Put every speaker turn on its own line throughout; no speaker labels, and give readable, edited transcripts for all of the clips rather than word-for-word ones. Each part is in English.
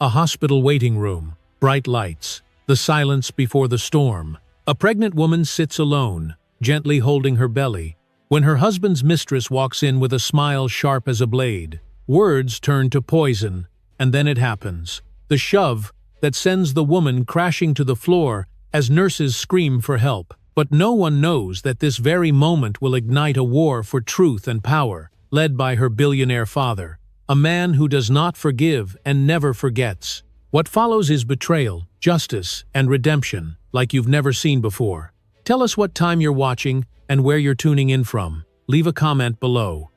A hospital waiting room, bright lights, the silence before the storm. A pregnant woman sits alone, gently holding her belly, when her husband's mistress walks in with a smile sharp as a blade. Words turn to poison, and then it happens. The shove that sends the woman crashing to the floor as nurses scream for help. But no one knows that this very moment will ignite a war for truth and power, led by her billionaire father, a man who does not forgive and never forgets. What follows is betrayal, justice, and redemption, like you've never seen before. Tell us what time you're watching and where you're tuning in from. Leave a comment below.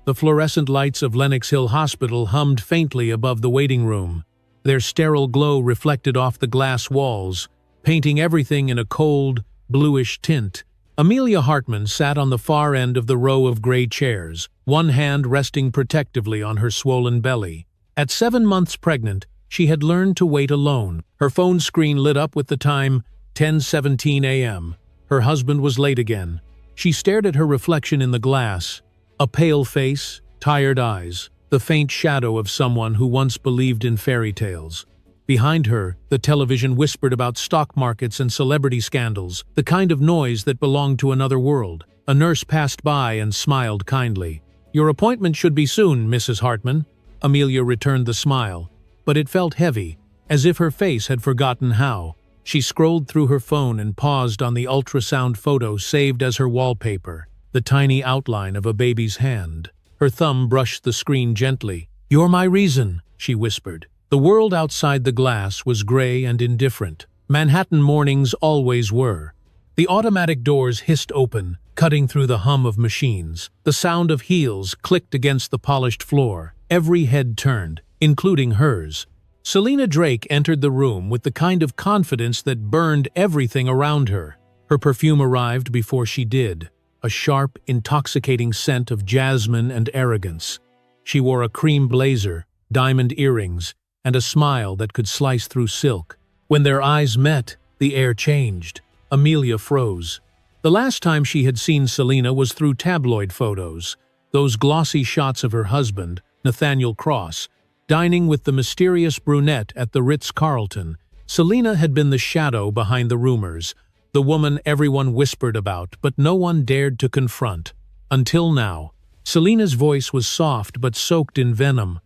The fluorescent lights of Lenox Hill Hospital hummed faintly above the waiting room, their sterile glow reflected off the glass walls, painting everything in a cold, bluish tint. Amelia Hartman sat on the far end of the row of gray chairs, one hand resting protectively on her swollen belly. At 7 months pregnant, she had learned to wait alone. Her phone screen lit up with the time 10:17 a.m. Her husband was late again. She stared at her reflection in the glass. A pale face, tired eyes, the faint shadow of someone who once believed in fairy tales. Behind her, the television whispered about stock markets and celebrity scandals, the kind of noise that belonged to another world. A nurse passed by and smiled kindly. "Your appointment should be soon, Mrs. Hartman." Amelia returned the smile, but it felt heavy, as if her face had forgotten how. She scrolled through her phone and paused on the ultrasound photo saved as her wallpaper, the tiny outline of a baby's hand. Her thumb brushed the screen gently. "You're my reason," she whispered. The world outside the glass was gray and indifferent. Manhattan mornings always were. The automatic doors hissed open, cutting through the hum of machines. The sound of heels clicked against the polished floor. Every head turned, including hers. Selena Drake entered the room with the kind of confidence that burned everything around her. Her perfume arrived before she did, a sharp, intoxicating scent of jasmine and arrogance. She wore a cream blazer, diamond earrings, and a smile that could slice through silk. When their eyes met, the air changed. Amelia froze. The last time she had seen Selena was through tabloid photos, those glossy shots of her husband, Nathaniel Cross, dining with the mysterious brunette at the Ritz-Carlton. Selena had been the shadow behind the rumors, the woman everyone whispered about but no one dared to confront. Until now. Selena's voice was soft but soaked in venom.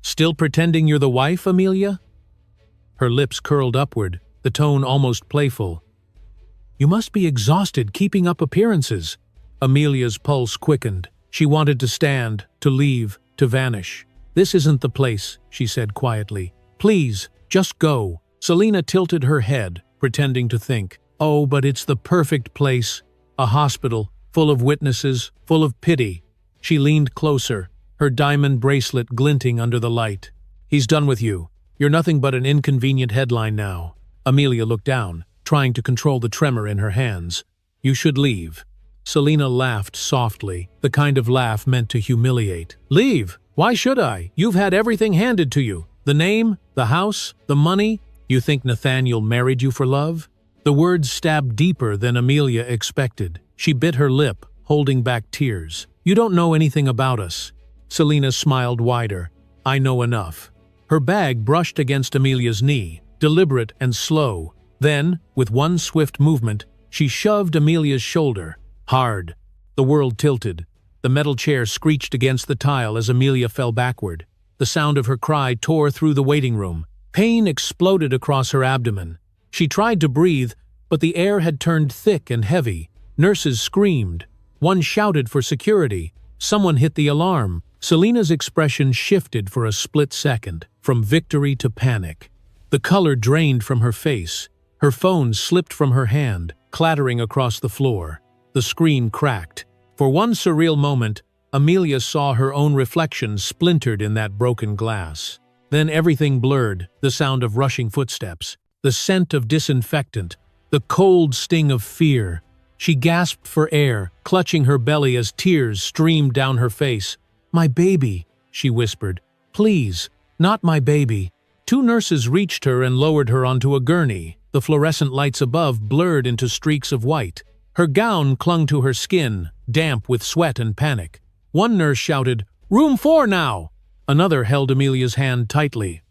"Still pretending you're the wife, Amelia?" Her lips curled upward, the tone almost playful. "You must be exhausted keeping up appearances." Amelia's pulse quickened. She wanted to stand, to leave, to vanish. "This isn't the place," she said quietly. "Please, just go." Selena tilted her head, pretending to think. "Oh, but it's the perfect place. A hospital, full of witnesses, full of pity." She leaned closer, her diamond bracelet glinting under the light. "He's done with you. You're nothing but an inconvenient headline now." Amelia looked down, trying to control the tremor in her hands. "You should leave." Selena laughed softly, the kind of laugh meant to humiliate. "Leave? Why should I? You've had everything handed to you. The name, the house, the money. You think Nathaniel married you for love?" The words stabbed deeper than Amelia expected. She bit her lip, holding back tears. "You don't know anything about us." Selena smiled wider. "I know enough." Her bag brushed against Amelia's knee, deliberate and slow. Then, with one swift movement, she shoved Amelia's shoulder. Hard. The world tilted. The metal chair screeched against the tile as Amelia fell backward. The sound of her cry tore through the waiting room. Pain exploded across her abdomen. She tried to breathe, but the air had turned thick and heavy. Nurses screamed. One shouted for security. Someone hit the alarm. Selena's expression shifted for a split second, from victory to panic. The color drained from her face. Her phone slipped from her hand, clattering across the floor. The screen cracked. For one surreal moment, Amelia saw her own reflection splintered in that broken glass. Then everything blurred, the sound of rushing footsteps, the scent of disinfectant, the cold sting of fear. She gasped for air, clutching her belly as tears streamed down her face. "My baby," she whispered. "Please, not my baby." Two nurses reached her and lowered her onto a gurney. The fluorescent lights above blurred into streaks of white. Her gown clung to her skin, damp with sweat and panic. One nurse shouted, "Room 4 now!" Another held Amelia's hand tightly.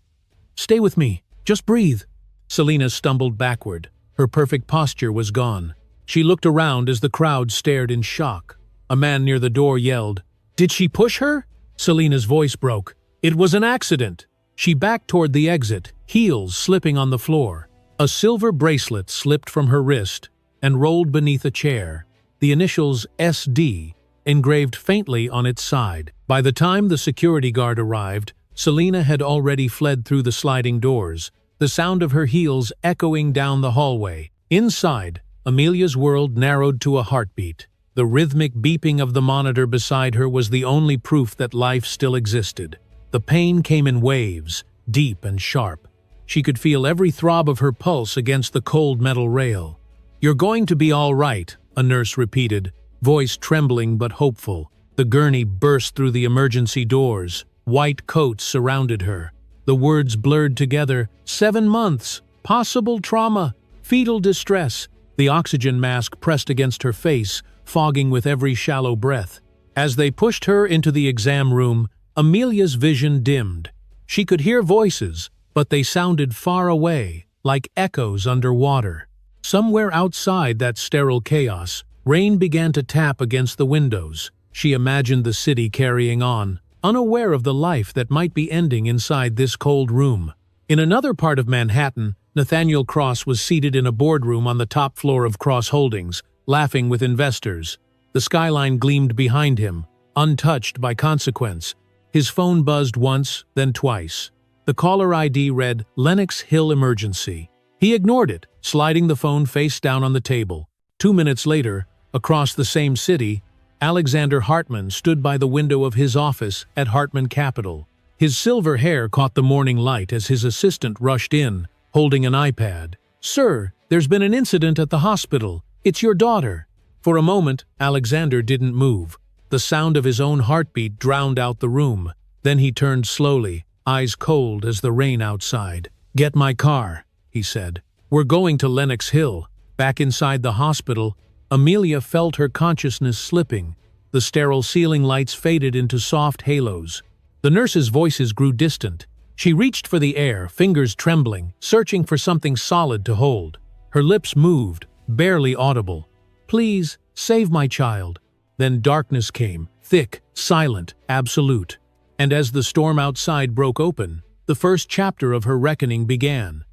"Stay with me. Just breathe." Selina stumbled backward. Her perfect posture was gone. She looked around as the crowd stared in shock. A man near the door yelled, "Did she push her?" Selina's voice broke. "It was an accident." She backed toward the exit, heels slipping on the floor. A silver bracelet slipped from her wrist and rolled beneath a chair, the initials SD engraved faintly on its side. By the time the security guard arrived, Selina had already fled through the sliding doors, the sound of her heels echoing down the hallway. Inside, Amelia's world narrowed to a heartbeat. The rhythmic beeping of the monitor beside her was the only proof that life still existed. The pain came in waves, deep and sharp. She could feel every throb of her pulse against the cold metal rail. "You're going to be all right," a nurse repeated, voice trembling but hopeful. The gurney burst through the emergency doors. White coats surrounded her. The words blurred together: 7 months, possible trauma, fetal distress. The oxygen mask pressed against her face, fogging with every shallow breath. As they pushed her into the exam room, Amelia's vision dimmed. She could hear voices, but they sounded far away, like echoes underwater. Somewhere outside that sterile chaos, rain began to tap against the windows. She imagined the city carrying on, unaware of the life that might be ending inside this cold room. In another part of Manhattan, Nathaniel Cross was seated in a boardroom on the top floor of Cross Holdings, laughing with investors. The skyline gleamed behind him, untouched by consequence. His phone buzzed once, then twice. The caller ID read, "Lenox Hill Emergency." He ignored it, sliding the phone face down on the table. 2 minutes later, across the same city, Alexander Hartman stood by the window of his office at Hartman Capital. His silver hair caught the morning light as his assistant rushed in, holding an iPad. "Sir, there's been an incident at the hospital. It's your daughter." For a moment, Alexander didn't move. The sound of his own heartbeat drowned out the room. Then he turned slowly, eyes cold as the rain outside. "Get my car," he said. "We're going to Lenox Hill." Back inside the hospital, Amelia felt her consciousness slipping. The sterile ceiling lights faded into soft halos. The nurses' voices grew distant. She reached for the air, fingers trembling, searching for something solid to hold. Her lips moved, barely audible. "Please, save my child." Then darkness came, thick, silent, absolute. And as the storm outside broke open, the first chapter of her reckoning began.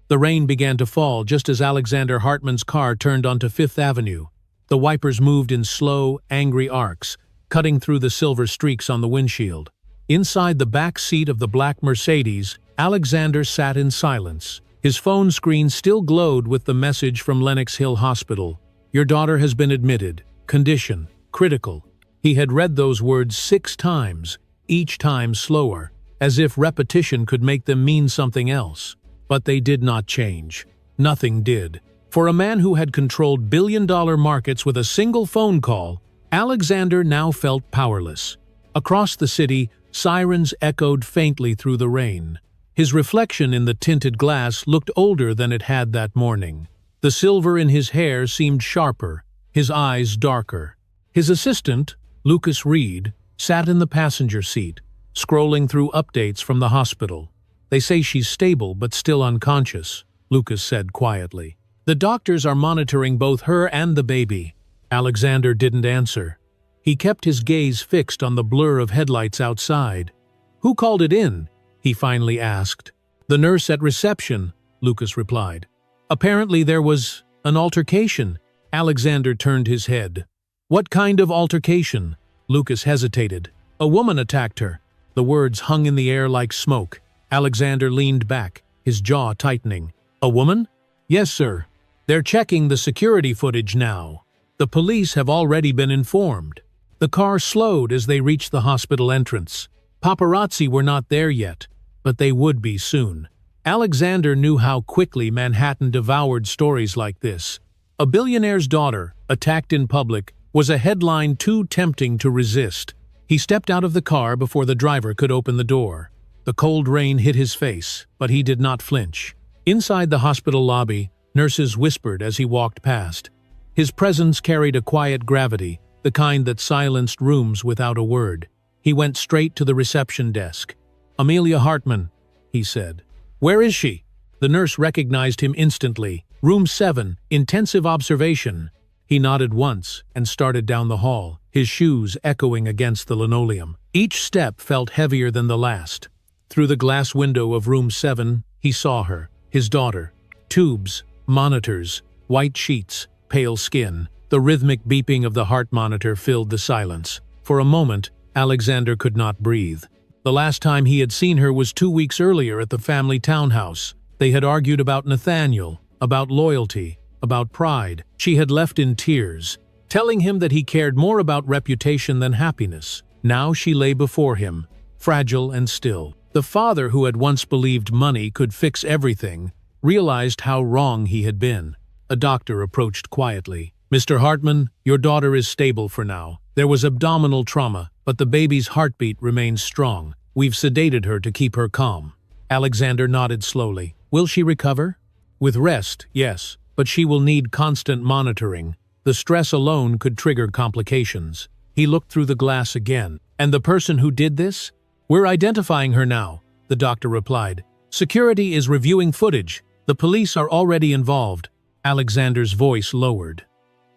The rain began to fall just as Alexander Hartman's car turned onto Fifth Avenue. The wipers moved in slow, angry arcs, cutting through the silver streaks on the windshield. Inside the back seat of the black Mercedes, Alexander sat in silence. His phone screen still glowed with the message from Lenox Hill Hospital. "Your daughter has been admitted. Condition critical." He had read those words 6 times, each time slower, as if repetition could make them mean something else. But they did not change. Nothing did. For a man who had controlled billion-dollar markets with a single phone call, Alexander now felt powerless. Across the city, sirens echoed faintly through the rain. His reflection in the tinted glass looked older than it had that morning. The silver in his hair seemed sharper, his eyes darker. His assistant, Lucas Reed, sat in the passenger seat, scrolling through updates from the hospital. "They say she's stable but still unconscious," Lucas said quietly. "The doctors are monitoring both her and the baby." Alexander didn't answer. He kept his gaze fixed on the blur of headlights outside. "Who called it in?" he finally asked. "The nurse at reception," Lucas replied. "Apparently there was an altercation." Alexander turned his head. "What kind of altercation?" Lucas hesitated. "A woman attacked her." The words hung in the air like smoke. Alexander leaned back, his jaw tightening. "A woman?" "Yes, sir. They're checking the security footage now. The police have already been informed." The car slowed as they reached the hospital entrance. Paparazzi were not there yet, but they would be soon. Alexander knew how quickly Manhattan devoured stories like this. A billionaire's daughter, attacked in public, was a headline too tempting to resist. He stepped out of the car before the driver could open the door. The cold rain hit his face, but he did not flinch. Inside the hospital lobby, nurses whispered as he walked past. His presence carried a quiet gravity, the kind that silenced rooms without a word. He went straight to the reception desk. "Amelia Hartman," he said. "Where is she?" The nurse recognized him instantly. "Room 7, intensive observation." He nodded once and started down the hall, his shoes echoing against the linoleum. Each step felt heavier than the last. Through the glass window of room 7, he saw her, his daughter. Tubes, monitors, white sheets, pale skin. The rhythmic beeping of the heart monitor filled the silence. For a moment, Alexander could not breathe. The last time he had seen her was 2 weeks earlier at the family townhouse. They had argued about Nathaniel, about loyalty, about pride. She had left in tears, telling him that he cared more about reputation than happiness. Now she lay before him, fragile and still. The father who had once believed money could fix everything realized how wrong he had been. A doctor approached quietly. "Mr. Hartman, your daughter is stable for now. There was abdominal trauma, but the baby's heartbeat remains strong. We've sedated her to keep her calm." Alexander nodded slowly. "Will she recover?" "With rest, yes, but she will need constant monitoring. The stress alone could trigger complications." He looked through the glass again. "And the person who did this?" "We're identifying her now," the doctor replied. "Security is reviewing footage. The police are already involved." Alexander's voice lowered.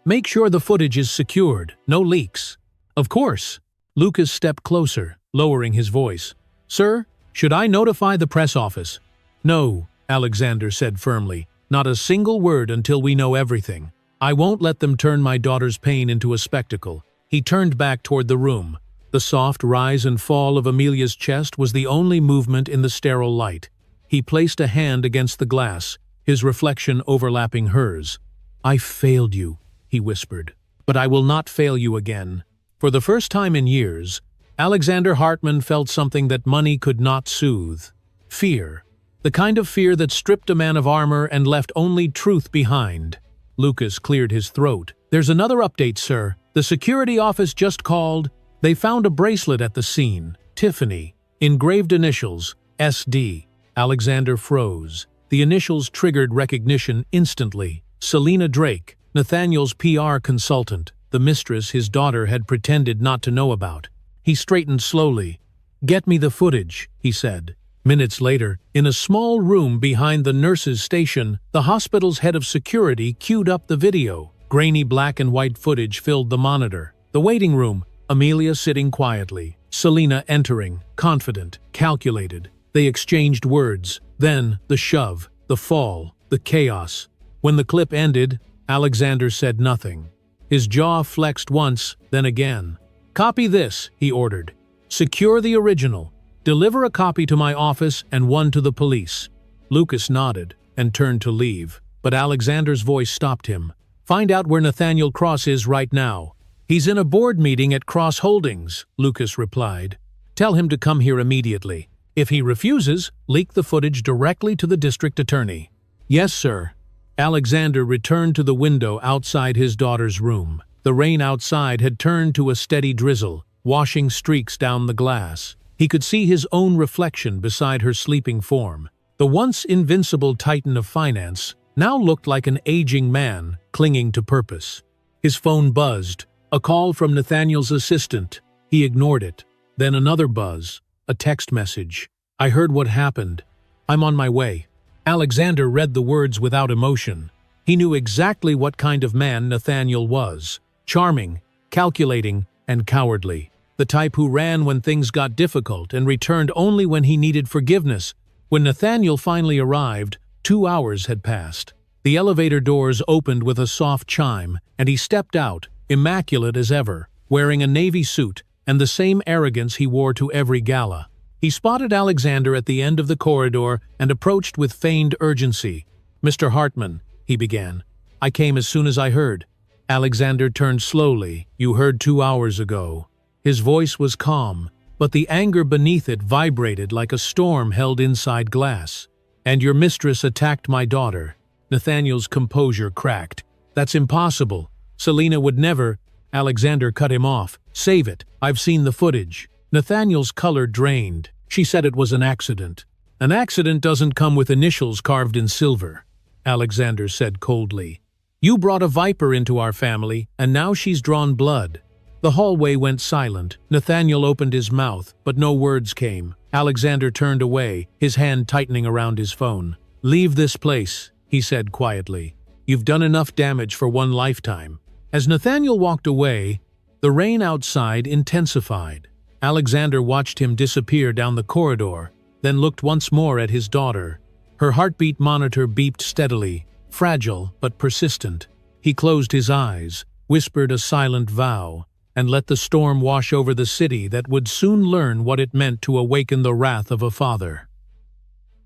"Make sure the footage is secured, no leaks." "Of course." Lucas stepped closer, lowering his voice. "Sir, should I notify the press office?" "No," Alexander said firmly. "Not a single word until we know everything. I won't let them turn my daughter's pain into a spectacle." He turned back toward the room. The soft rise and fall of Amelia's chest was the only movement in the sterile light. He placed a hand against the glass, his reflection overlapping hers. "I failed you," he whispered. "But I will not fail you again." For the first time in years, Alexander Hartman felt something that money could not soothe. Fear. The kind of fear that stripped a man of armor and left only truth behind. Lucas cleared his throat. "There's another update, sir. The security office just called. They found a bracelet at the scene. Tiffany. Engraved initials. SD. Alexander froze. The initials triggered recognition instantly. Selena Drake, Nathaniel's PR consultant, the mistress his daughter had pretended not to know about. He straightened slowly. "Get me the footage," he said. Minutes later, in a small room behind the nurse's station, the hospital's head of security queued up the video. Grainy black and white footage filled the monitor. The waiting room, Amelia sitting quietly, Selena entering, confident, calculated. They exchanged words. Then, the shove, the fall, the chaos. When the clip ended, Alexander said nothing. His jaw flexed once, then again. "Copy this," he ordered. "Secure the original. Deliver a copy to my office and one to the police." Lucas nodded and turned to leave, but Alexander's voice stopped him. "Find out where Nathaniel Cross is right now." "He's in a board meeting at Cross Holdings," Lucas replied. "Tell him to come here immediately. If he refuses, leak the footage directly to the district attorney." "Yes, sir." Alexander returned to the window outside his daughter's room. The rain outside had turned to a steady drizzle, washing streaks down the glass. He could see his own reflection beside her sleeping form. The once invincible titan of finance now looked like an aging man clinging to purpose. His phone buzzed, a call from Nathaniel's assistant. He ignored it. Then another buzz, a text message. "I heard what happened. I'm on my way." Alexander read the words without emotion. He knew exactly what kind of man Nathaniel was. Charming, calculating, and cowardly. The type who ran when things got difficult and returned only when he needed forgiveness. When Nathaniel finally arrived, 2 hours had passed. The elevator doors opened with a soft chime, and he stepped out, immaculate as ever, wearing a navy suit and the same arrogance he wore to every gala. He spotted Alexander at the end of the corridor and approached with feigned urgency. "Mr. Hartman," he began. "I came as soon as I heard." Alexander turned slowly. "You heard 2 hours ago." His voice was calm, but the anger beneath it vibrated like a storm held inside glass. "And your mistress attacked my daughter." Nathaniel's composure cracked. "That's impossible. Selena would never—" Alexander cut him off. "Save it. I've seen the footage." Nathaniel's color drained. "She said it was an accident." "An accident doesn't come with initials carved in silver," Alexander said coldly. "You brought a viper into our family, and now she's drawn blood." The hallway went silent. Nathaniel opened his mouth, but no words came. Alexander turned away, his hand tightening around his phone. "Leave this place," he said quietly. "You've done enough damage for one lifetime." As Nathaniel walked away, the rain outside intensified. Alexander watched him disappear down the corridor, then looked once more at his daughter. Her heartbeat monitor beeped steadily, fragile but persistent. He closed his eyes, whispered a silent vow, and let the storm wash over the city that would soon learn what it meant to awaken the wrath of a father.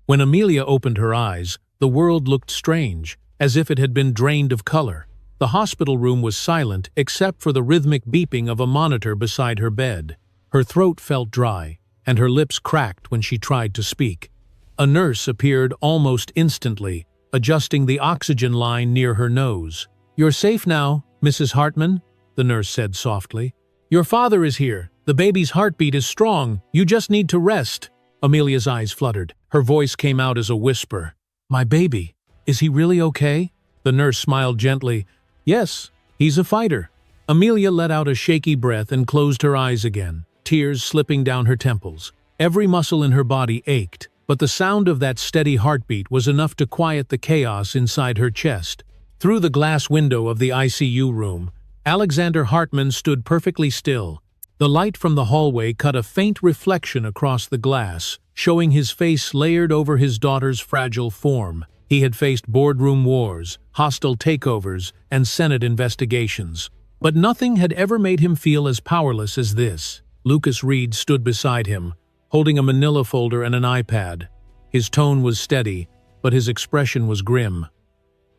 When Amelia opened her eyes, the world looked strange, as if it had been drained of color. The hospital room was silent except for the rhythmic beeping of a monitor beside her bed. Her throat felt dry, and her lips cracked when she tried to speak. A nurse appeared almost instantly, adjusting the oxygen line near her nose. "You're safe now, Mrs. Hartman," the nurse said softly. "Your father is here. The baby's heartbeat is strong. You just need to rest." Amelia's eyes fluttered. Her voice came out as a whisper. "My baby, is he really okay?" The nurse smiled gently. "Yes, he's a fighter." Amelia let out a shaky breath and closed her eyes again, tears slipping down her temples. Every muscle in her body ached, but the sound of that steady heartbeat was enough to quiet the chaos inside her chest. Through the glass window of the ICU room, Alexander Hartman stood perfectly still. The light from the hallway cut a faint reflection across the glass, showing his face layered over his daughter's fragile form. He had faced boardroom wars, hostile takeovers, and Senate investigations. But nothing had ever made him feel as powerless as this. Lucas Reed stood beside him, holding a manila folder and an iPad. His tone was steady, but his expression was grim.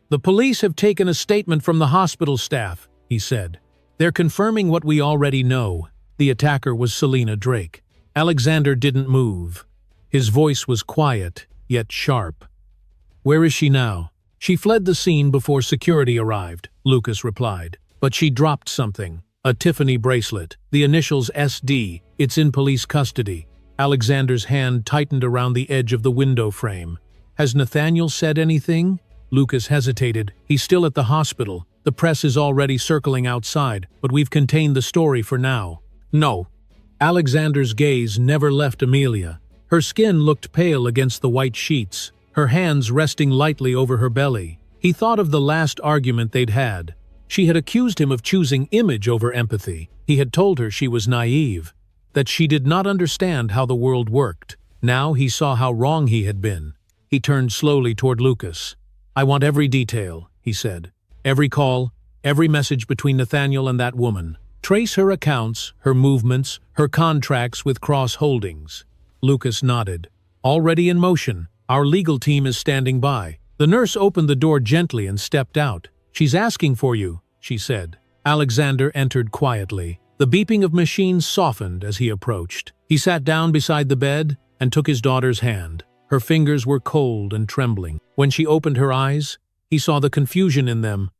"The police have taken a statement from the hospital staff," he said. "They're confirming what we already know. The attacker was Selena Drake." Alexander didn't move. His voice was quiet, yet sharp. "Where is she now?" "She fled the scene before security arrived," Lucas replied. "But she dropped something. A Tiffany bracelet. The initials SD. It's in police custody." Alexander's hand tightened around the edge of the window frame. "Has Nathaniel said anything?" Lucas hesitated. "He's still at the hospital. The press is already circling outside, but we've contained the story for now." "No." Alexander's gaze never left Amelia. Her skin looked pale against the white sheets, her hands resting lightly over her belly. He thought of the last argument they'd had. She had accused him of choosing image over empathy. He had told her she was naive, that she did not understand how the world worked. Now he saw how wrong he had been. He turned slowly toward Lucas. "I want every detail," he said. "Every call, every message between Nathaniel and that woman. Trace her accounts, her movements, her contracts with Cross Holdings." Lucas nodded. "Already in motion. Our legal team is standing by." The nurse opened the door gently and stepped out. "She's asking for you," she said. Alexander entered quietly. The beeping of machines softened as he approached. He sat down beside the bed and took his daughter's hand. Her fingers were cold and trembling. When she opened her eyes, he saw the confusion in them.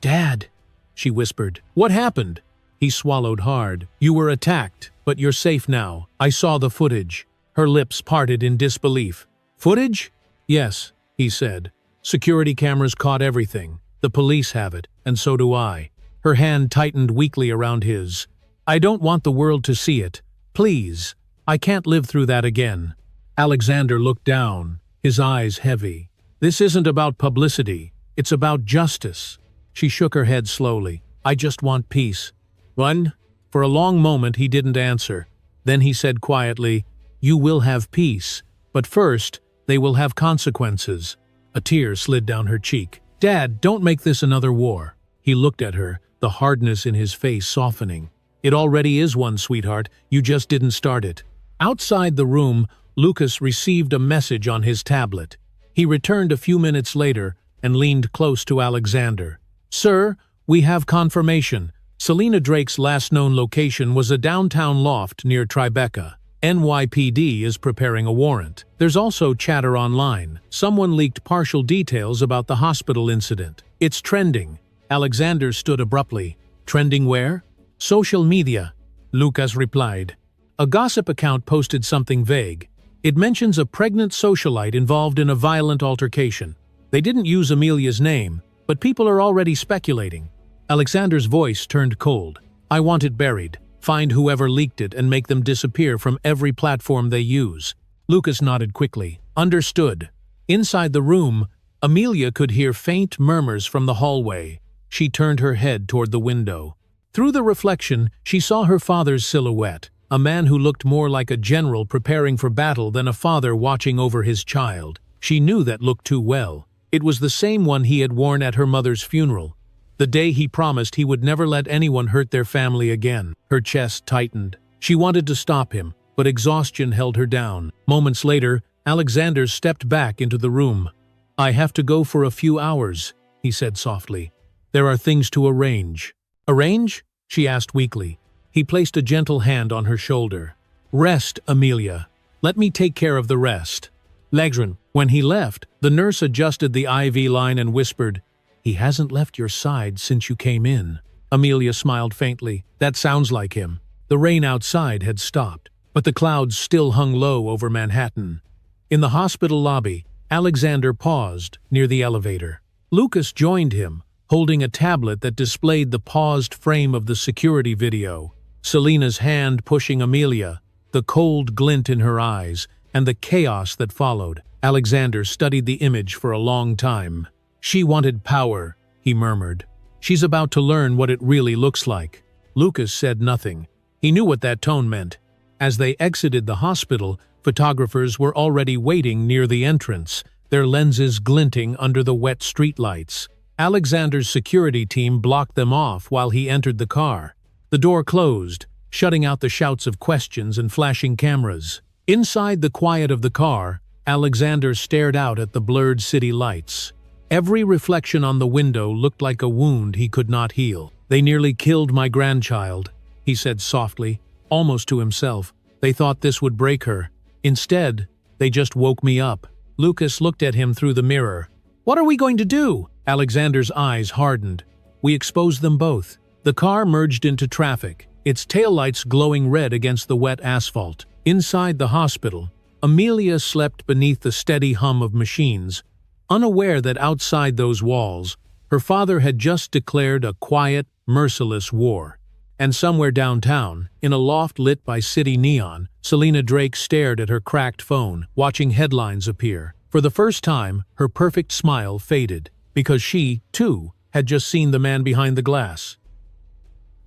"Dad," she whispered. "What happened?" He swallowed hard. "You were attacked, but you're safe now. I saw the footage." Her lips parted in disbelief. "Footage?" "Yes," he said. "Security cameras caught everything. The police have it, and so do I." Her hand tightened weakly around his. "I don't want the world to see it. Please. I can't live through that again." Alexander looked down, his eyes heavy. "This isn't about publicity. It's about justice." She shook her head slowly. "I just want peace." "One?" For a long moment he didn't answer. Then he said quietly, "You will have peace, but first, they will have consequences." A tear slid down her cheek. "Dad, don't make this another war." He looked at her, the hardness in his face softening. "It already is one, sweetheart. You just didn't start it." Outside the room, Lucas received a message on his tablet. He returned a few minutes later and leaned close to Alexander. "Sir, we have confirmation. Selena Drake's last known location was a downtown loft near Tribeca. NYPD is preparing a warrant. There's also chatter online. Someone leaked partial details about the hospital incident. It's trending." Alexander stood abruptly. "Trending where?" "Social media," Lucas replied. "A gossip account posted something vague. It mentions a pregnant socialite involved in a violent altercation. They didn't use Amelia's name, but people are already speculating." Alexander's voice turned cold. I want it buried. Find whoever leaked it and make them disappear from every platform they use." Lucas nodded quickly. "Understood." Inside the room, Amelia could hear faint murmurs from the hallway. She turned her head toward the window. Through the reflection, she saw her father's silhouette, a man who looked more like a general preparing for battle than a father watching over his child. She knew that look too well. It was the same one he had worn at her mother's funeral, the day he promised he would never let anyone hurt their family again. Her chest tightened. She wanted to stop him, but exhaustion held her down. Moments later, Alexander stepped back into the room. "I have to go for a few hours," he said softly. "There are things to arrange." "Arrange?" she asked weakly. He placed a gentle hand on her shoulder. "Rest, Amelia. Let me take care of the rest." Legren. When he left, the nurse adjusted the IV line and whispered, "He hasn't left your side since you came in." Amelia smiled faintly. That sounds like him. The rain outside had stopped, but the clouds still hung low over Manhattan. In the hospital lobby, Alexander paused near the elevator. Lucas joined him, holding a tablet that displayed the paused frame of the security video. Selena's hand pushing Amelia, the cold glint in her eyes, and the chaos that followed. Alexander studied the image for a long time. "She wanted power," he murmured. "She's about to learn what it really looks like." Lucas said nothing. He knew what that tone meant. As they exited the hospital, photographers were already waiting near the entrance, their lenses glinting under the wet streetlights. Alexander's security team blocked them off while he entered the car. The door closed, shutting out the shouts of questions and flashing cameras. Inside the quiet of the car, Alexander stared out at the blurred city lights. Every reflection on the window looked like a wound he could not heal. "They nearly killed my grandchild," he said softly, almost to himself. "They thought this would break her. Instead, they just woke me up." Lucas looked at him through the mirror. "What are we going to do?" Alexander's eyes hardened. "We exposed them both." The car merged into traffic, its taillights glowing red against the wet asphalt. Inside the hospital, Amelia slept beneath the steady hum of machines, unaware that outside those walls, her father had just declared a quiet, merciless war. And somewhere downtown, in a loft lit by city neon, Selena Drake stared at her cracked phone, watching headlines appear. For the first time, her perfect smile faded, because she, too, had just seen the man behind the glass.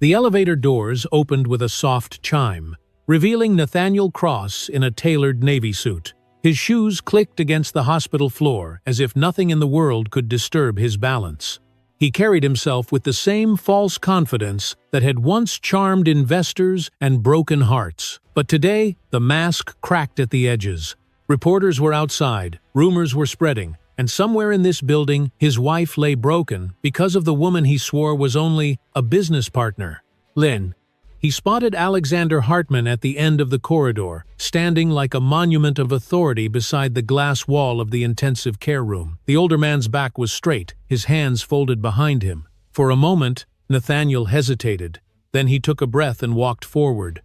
The elevator doors opened with a soft chime, revealing Nathaniel Cross in a tailored navy suit. His shoes clicked against the hospital floor as if nothing in the world could disturb his balance. He carried himself with the same false confidence that had once charmed investors and broken hearts. But today, the mask cracked at the edges. Reporters were outside, rumors were spreading, and somewhere in this building, his wife lay broken because of the woman he swore was only a business partner. Lynn. He spotted Alexander Hartman at the end of the corridor, standing like a monument of authority beside the glass wall of the intensive care room. The older man's back was straight, his hands folded behind him. For a moment, Nathaniel hesitated. Then he took a breath and walked forward.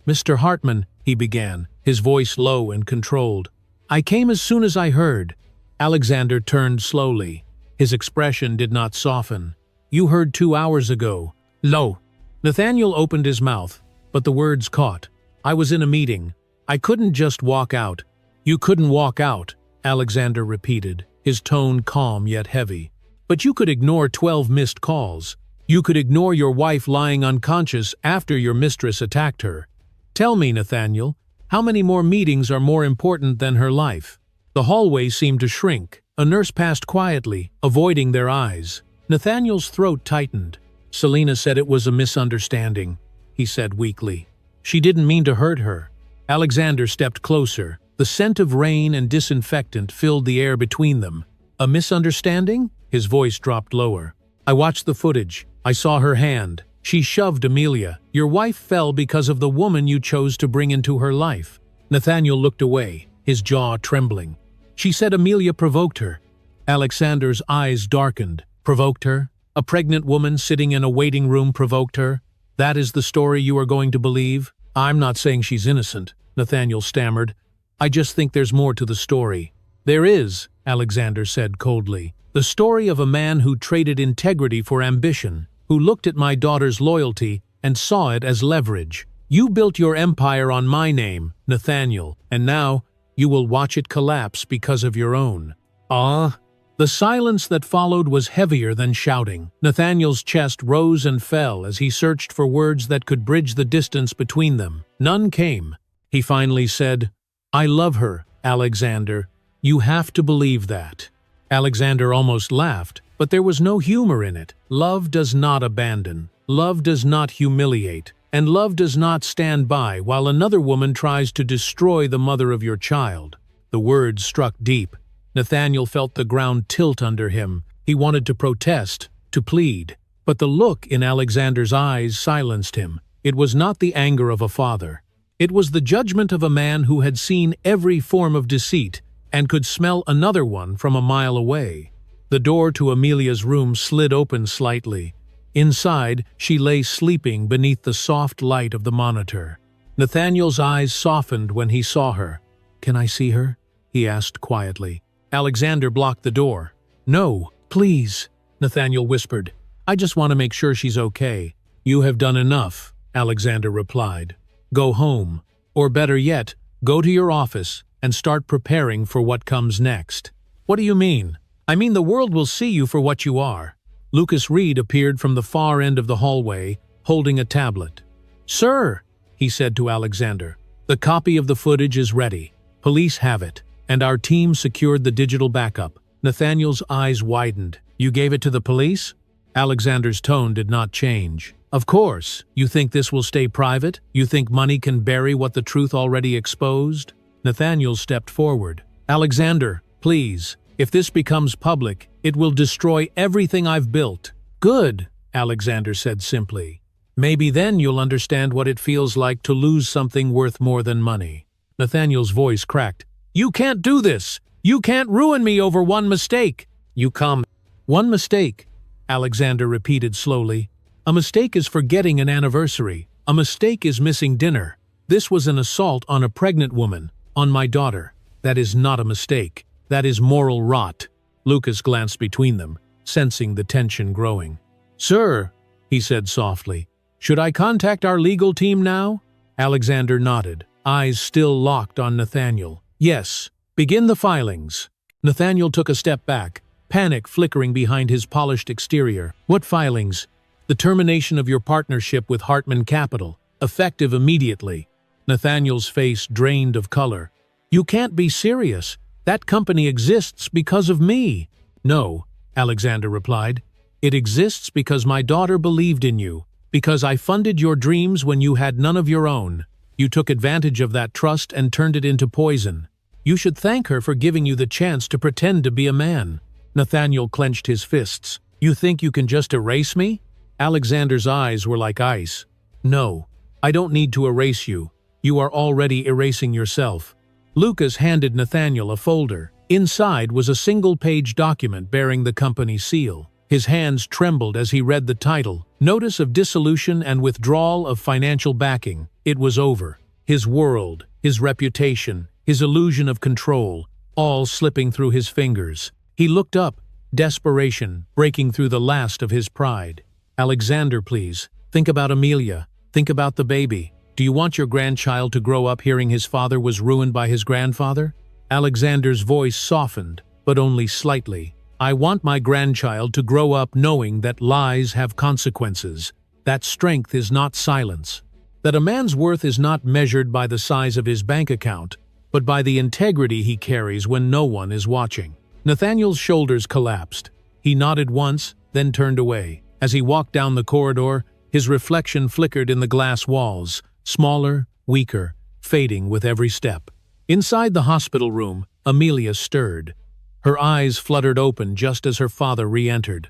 "Mr. Hartman," he began, his voice low and controlled. "I came as soon as I heard." Alexander turned slowly. His expression did not soften. "You heard 2 hours ago." "Lo." Nathaniel opened his mouth, but the words caught. "I was in a meeting. I couldn't just walk out." "You couldn't walk out," Alexander repeated, his tone calm yet heavy. "But you could ignore 12 missed calls. You could ignore your wife lying unconscious after your mistress attacked her. Tell me, Nathaniel, how many more meetings are more important than her life?" The hallway seemed to shrink. A nurse passed quietly, avoiding their eyes. Nathaniel's throat tightened. "Selena said it was a misunderstanding," he said weakly. "She didn't mean to hurt her." Alexander stepped closer. The scent of rain and disinfectant filled the air between them. "A misunderstanding?" His voice dropped lower. "I watched the footage. I saw her hand. She shoved Amelia. Your wife fell because of the woman you chose to bring into her life." Nathaniel looked away, his jaw trembling. "She said Amelia provoked her." Alexander's eyes darkened. "Provoked her? A pregnant woman sitting in a waiting room provoked her? That is the story you are going to believe?" "I'm not saying she's innocent," Nathaniel stammered. "I just think there's more to the story." "There is," Alexander said coldly. "The story of a man who traded integrity for ambition, who looked at my daughter's loyalty and saw it as leverage. You built your empire on my name, Nathaniel, and now you will watch it collapse because of your own. Ah! The silence that followed was heavier than shouting. Nathaniel's chest rose and fell as he searched for words that could bridge the distance between them. None came. He finally said, "I love her, Alexander. You have to believe that." Alexander almost laughed, but there was no humor in it. Love does not abandon. Love does not humiliate. And love does not stand by while another woman tries to destroy the mother of your child. The words struck deep. Nathaniel felt the ground tilt under him. He wanted to protest, to plead. But the look in Alexander's eyes silenced him. It was not the anger of a father. It was the judgment of a man who had seen every form of deceit and could smell another one from a mile away. The door to Amelia's room slid open slightly. Inside, she lay sleeping beneath the soft light of the monitor. Nathaniel's eyes softened when he saw her. "Can I see her?" he asked quietly. Alexander blocked the door. "No, please," Nathaniel whispered. "I just want to make sure she's okay." "You have done enough," Alexander replied. "Go home. Or better yet, go to your office and start preparing for what comes next." "What do you mean?" "I mean the world will see you for what you are." Lucas Reed appeared from the far end of the hallway, holding a tablet. "Sir," he said to Alexander, "the copy of the footage is ready. Police have it, and our team secured the digital backup." Nathaniel's eyes widened. "You gave it to the police?" Alexander's tone did not change. "Of course. You think this will stay private? You think money can bury what the truth already exposed?" Nathaniel stepped forward. "Alexander, please. If this becomes public, it will destroy everything I've built." "Good," Alexander said simply. "Maybe then you'll understand what it feels like to lose something worth more than money." Nathaniel's voice cracked. "You can't do this! You can't ruin me over one mistake!" "You come." "One mistake," Alexander repeated slowly. "A mistake is forgetting an anniversary. A mistake is missing dinner. This was an assault on a pregnant woman, on my daughter. That is not a mistake. That is moral rot." Lucas glanced between them, sensing the tension growing. "Sir," he said softly, "should I contact our legal team now?" Alexander nodded, eyes still locked on Nathaniel. "Yes, begin the filings." Nathaniel took a step back, panic flickering behind his polished exterior. "What filings?" "The termination of your partnership with Hartman Capital, effective immediately." Nathaniel's face drained of color. "You can't be serious. That company exists because of me." "No," Alexander replied. "It exists because my daughter believed in you, because I funded your dreams when you had none of your own. You took advantage of that trust and turned it into poison. You should thank her for giving you the chance to pretend to be a man." Nathaniel clenched his fists. "You think you can just erase me?" Alexander's eyes were like ice. "No, I don't need to erase you. You are already erasing yourself." Lucas handed Nathaniel a folder. Inside was a single-page document bearing the company's seal. His hands trembled as he read the title, Notice of Dissolution and Withdrawal of Financial Backing. It was over. His world, his reputation, his illusion of control, all slipping through his fingers. He looked up, desperation breaking through the last of his pride. "Alexander, please, think about Amelia. Think about the baby. Do you want your grandchild to grow up hearing his father was ruined by his grandfather?" Alexander's voice softened, but only slightly. "I want my grandchild to grow up knowing that lies have consequences, that strength is not silence, that a man's worth is not measured by the size of his bank account, but by the integrity he carries when no one is watching." Nathaniel's shoulders collapsed. He nodded once, then turned away. As he walked down the corridor, his reflection flickered in the glass walls, smaller, weaker, fading with every step. Inside the hospital room, Amelia stirred. Her eyes fluttered open just as her father re-entered.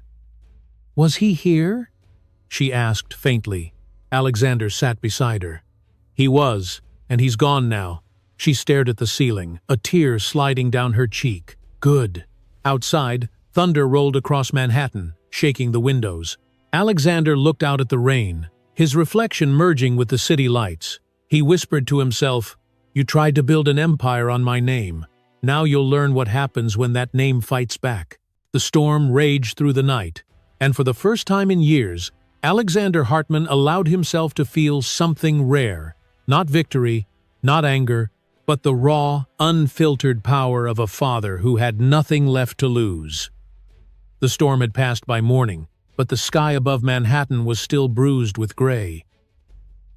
"Was he here?" she asked faintly. Alexander sat beside her. "He was, and he's gone now." She stared at the ceiling, a tear sliding down her cheek. "Good." Outside, thunder rolled across Manhattan, shaking the windows. Alexander looked out at the rain, his reflection merging with the city lights. He whispered to himself, "You tried to build an empire on my name. Now you'll learn what happens when that name fights back." The storm raged through the night, and for the first time in years, Alexander Hartman allowed himself to feel something rare. Not victory, not anger, but the raw, unfiltered power of a father who had nothing left to lose. The storm had passed by morning, but the sky above Manhattan was still bruised with gray.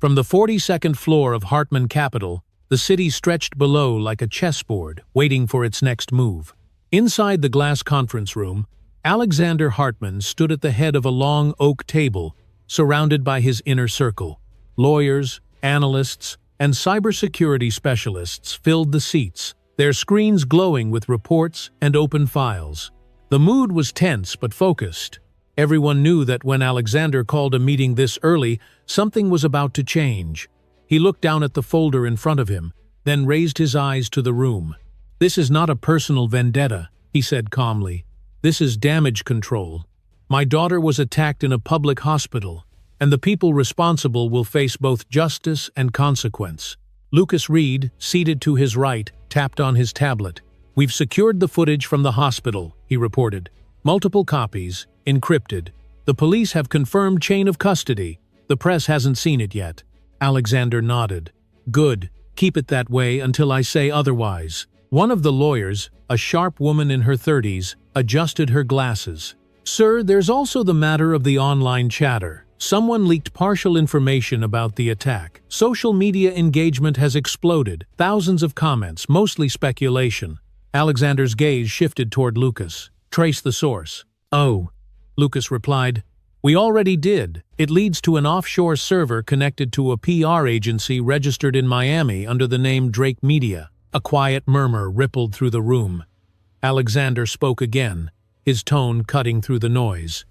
From the 42nd floor of Hartman Capitol, the city stretched below like a chessboard, waiting for its next move. Inside the glass conference room, Alexander Hartman stood at the head of a long oak table, surrounded by his inner circle. Lawyers, analysts, and cybersecurity specialists filled the seats, their screens glowing with reports and open files. The mood was tense but focused. Everyone knew that when Alexander called a meeting this early, something was about to change. He looked down at the folder in front of him, then raised his eyes to the room. "This is not a personal vendetta," he said calmly. "This is damage control. My daughter was attacked in a public hospital, and the people responsible will face both justice and consequence." Lucas Reed, seated to his right, tapped on his tablet. "We've secured the footage from the hospital," he reported. "Multiple copies, encrypted. The police have confirmed chain of custody. The press hasn't seen it yet." Alexander nodded. "Good. Keep it that way until I say otherwise." One of the lawyers, a sharp woman in her 30s, adjusted her glasses. "Sir, there's also the matter of the online chatter. Someone leaked partial information about the attack. Social media engagement has exploded. Thousands of comments, mostly speculation." Alexander's gaze shifted toward Lucas. "Trace the source." "Oh," Lucas replied. "We already did. It leads to an offshore server connected to a PR agency registered in Miami under the name Drake Media." A quiet murmur rippled through the room. Alexander spoke again, his tone cutting through the noise.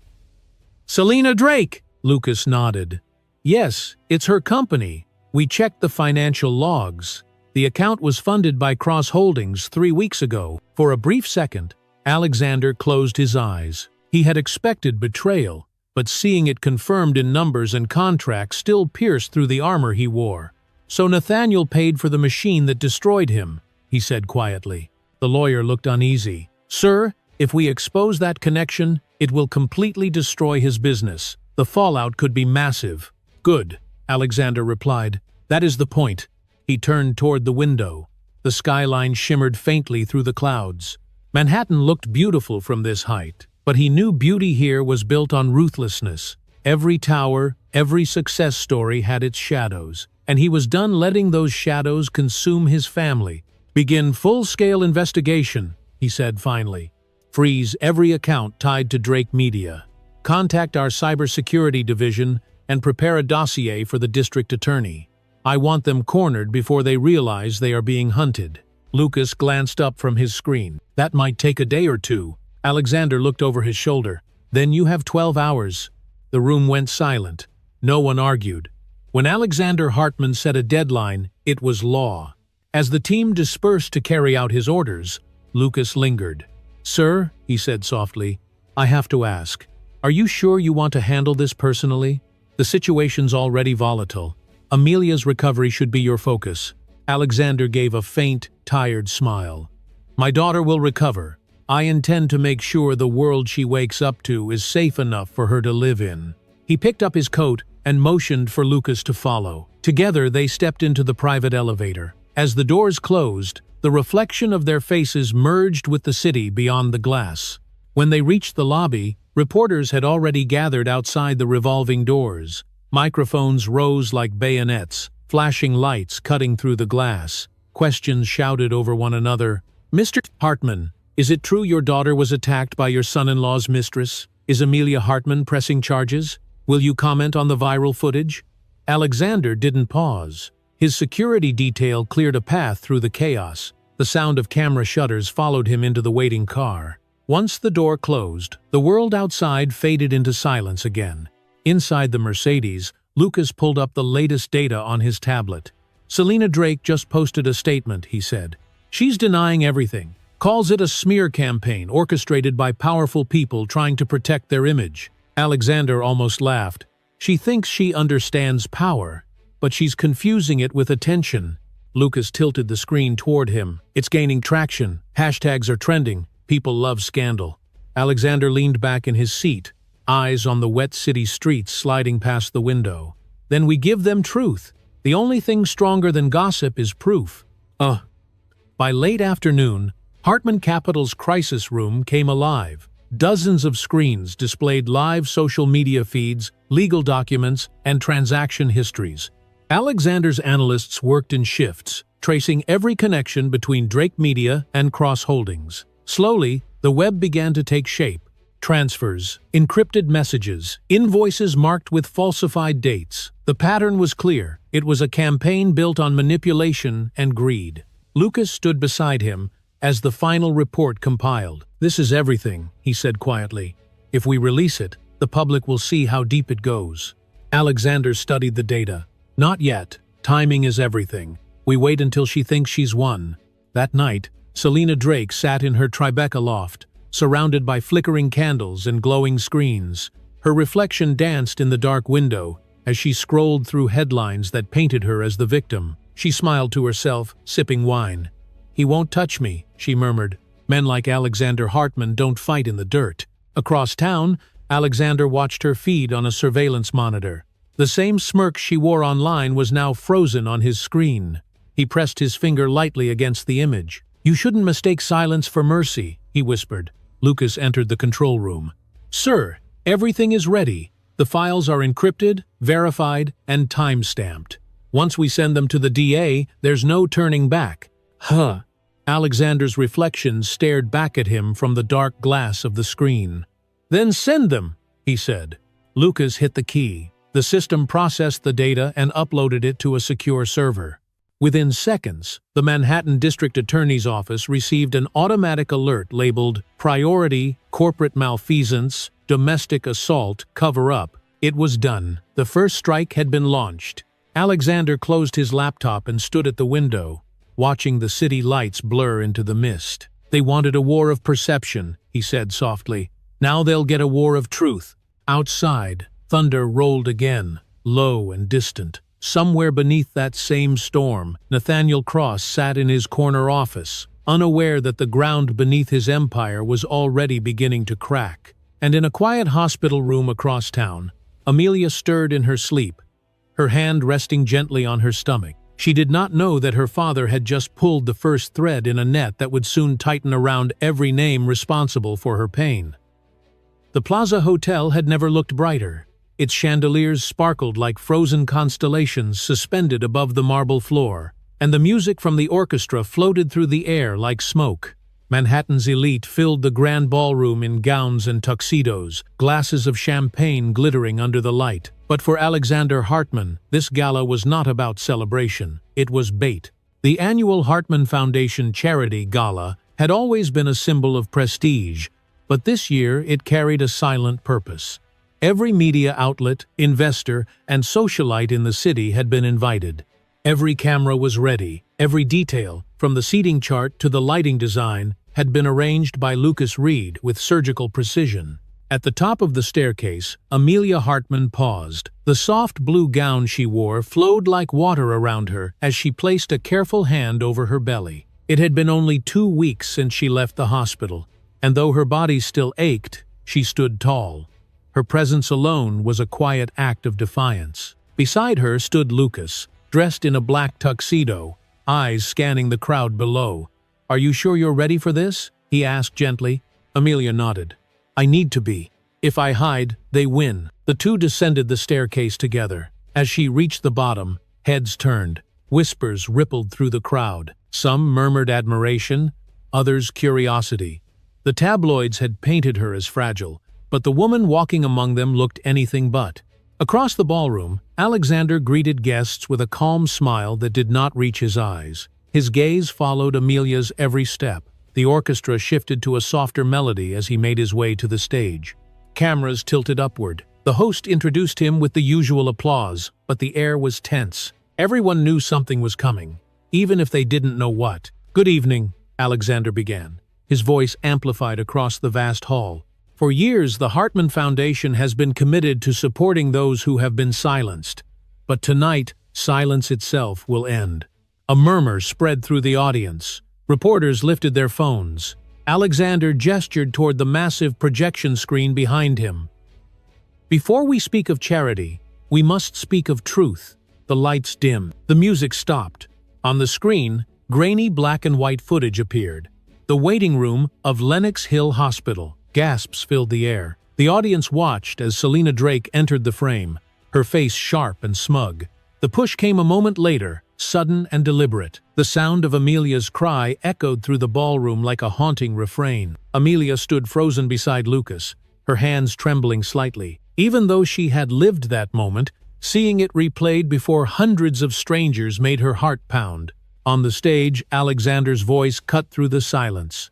"Selena Drake!" Lucas nodded. "Yes, it's her company. We checked the financial logs. The account was funded by Cross Holdings 3 weeks ago." For a brief second, Alexander closed his eyes. He had expected betrayal, but seeing it confirmed in numbers and contracts still pierced through the armor he wore. "So Nathaniel paid for the machine that destroyed him," he said quietly. The lawyer looked uneasy. "Sir, if we expose that connection, it will completely destroy his business. The fallout could be massive." "Good," Alexander replied. "That is the point." He turned toward the window. The skyline shimmered faintly through the clouds. Manhattan looked beautiful from this height, but he knew beauty here was built on ruthlessness. Every tower, every success story had its shadows, and he was done letting those shadows consume his family. "Begin full-scale investigation," he said finally. "Freeze every account tied to Drake Media. Contact our cybersecurity division and prepare a dossier for the district attorney. I want them cornered before they realize they are being hunted." Lucas glanced up from his screen. "That might take a day or two." Alexander looked over his shoulder. "Then you have 12 hours. The room went silent. No one argued. When Alexander Hartman set a deadline, it was law. As the team dispersed to carry out his orders, Lucas lingered. "Sir," he said softly, "I have to ask. Are you sure you want to handle this personally? The situation's already volatile. Amelia's recovery should be your focus." Alexander gave a faint, tired smile. "My daughter will recover. I intend to make sure the world she wakes up to is safe enough for her to live in." He picked up his coat and motioned for Lucas to follow. Together they stepped into the private elevator. As the doors closed, the reflection of their faces merged with the city beyond the glass. When they reached the lobby, reporters had already gathered outside the revolving doors. Microphones rose like bayonets, flashing lights cutting through the glass. Questions shouted over one another. "Mr. Hartman, is it true your daughter was attacked by your son-in-law's mistress? Is Amelia Hartman pressing charges? Will you comment on the viral footage?" Alexander didn't pause. His security detail cleared a path through the chaos. The sound of camera shutters followed him into the waiting car. Once the door closed, the world outside faded into silence again. Inside the Mercedes, Lucas pulled up the latest data on his tablet. "Selena Drake just posted a statement," he said. "She's denying everything. Calls it a smear campaign orchestrated by powerful people trying to protect their image." Alexander almost laughed. "She thinks she understands power, but she's confusing it with attention." Lucas tilted the screen toward him. "It's gaining traction. Hashtags are trending. People love scandal." Alexander leaned back in his seat. eyes on the wet city streets sliding past the window. Then we give them truth. The only thing stronger than gossip is proof. By late afternoon, Hartman Capital's crisis room came alive. Dozens of screens displayed live social media feeds, legal documents, and transaction histories. Alexander's analysts worked in shifts, tracing every connection between Drake Media and Cross Holdings. Slowly, the web began to take shape. Transfers, encrypted messages, invoices marked with falsified dates. The pattern was clear. It was a campaign built on manipulation and greed. Lucas stood beside him as the final report compiled. "This is everything," he said quietly. "If we release it, the public will see how deep it goes." Alexander studied the data. "Not yet. Timing is everything. We wait until she thinks she's won." That night, Selena Drake sat in her Tribeca loft, surrounded by flickering candles and glowing screens. Her reflection danced in the dark window as she scrolled through headlines that painted her as the victim. She smiled to herself, sipping wine. "He won't touch me," she murmured. "Men like Alexander Hartman don't fight in the dirt." Across town, Alexander watched her feed on a surveillance monitor. The same smirk she wore online was now frozen on his screen. He pressed his finger lightly against the image. "You shouldn't mistake silence for mercy," he whispered. Lucas entered the control room. "Sir, everything is ready. The files are encrypted, verified, and time-stamped. Once we send them to the DA, there's no turning back." "Huh." Alexander's reflection stared back at him from the dark glass of the screen. "Then send them," he said. Lucas hit the key. The system processed the data and uploaded it to a secure server. Within seconds, the Manhattan District Attorney's Office received an automatic alert labeled Priority, Corporate Malfeasance, Domestic Assault, Cover-Up. It was done. The first strike had been launched. Alexander closed his laptop and stood at the window, watching the city lights blur into the mist. "They wanted a war of perception," he said softly. "Now they'll get a war of truth." Outside, thunder rolled again, low and distant. Somewhere beneath that same storm, Nathaniel Cross sat in his corner office, unaware that the ground beneath his empire was already beginning to crack. And in a quiet hospital room across town, Amelia stirred in her sleep, her hand resting gently on her stomach. She did not know that her father had just pulled the first thread in a net that would soon tighten around every name responsible for her pain. The Plaza Hotel had never looked brighter. Its chandeliers sparkled like frozen constellations suspended above the marble floor, and the music from the orchestra floated through the air like smoke. Manhattan's elite filled the grand ballroom in gowns and tuxedos, glasses of champagne glittering under the light. But for Alexander Hartman, this gala was not about celebration. It was bait. The annual Hartman Foundation Charity Gala had always been a symbol of prestige, but this year it carried a silent purpose. Every media outlet, investor, and socialite in the city had been invited. Every camera was ready. Every detail, from the seating chart to the lighting design, had been arranged by Lucas Reed with surgical precision. At the top of the staircase, Amelia Hartman paused. The soft blue gown she wore flowed like water around her as she placed a careful hand over her belly. It had been only 2 weeks since she left the hospital, and though her body still ached, she stood tall. Her presence alone was a quiet act of defiance. Beside her stood Lucas, dressed in a black tuxedo, eyes scanning the crowd below. "Are you sure you're ready for this?" he asked gently. Amelia nodded. "I need to be. If I hide, they win." The two descended the staircase together. As she reached the bottom, heads turned. Whispers rippled through the crowd. Some murmured admiration, others curiosity. The tabloids had painted her as fragile, but the woman walking among them looked anything but. Across the ballroom, Alexander greeted guests with a calm smile that did not reach his eyes. His gaze followed Amelia's every step. The orchestra shifted to a softer melody as he made his way to the stage. Cameras tilted upward. The host introduced him with the usual applause, but the air was tense. Everyone knew something was coming, even if they didn't know what. "Good evening," Alexander began, his voice amplified across the vast hall. "For years, the Hartman Foundation has been committed to supporting those who have been silenced. But tonight, silence itself will end." A murmur spread through the audience. Reporters lifted their phones. Alexander gestured toward the massive projection screen behind him. Before we speak of charity, we must speak of truth. The lights dimmed. The music stopped. On the screen, grainy black and white footage appeared. The waiting room of Lenox Hill Hospital. Gasps filled the air. The audience watched as Selena Drake entered the frame, her face sharp and smug. The push came a moment later, sudden and deliberate. The sound of Amelia's cry echoed through the ballroom like a haunting refrain. Amelia stood frozen beside Lucas, her hands trembling slightly. Even though she had lived that moment, seeing it replayed before hundreds of strangers made her heart pound. On the stage, Alexander's voice cut through the silence.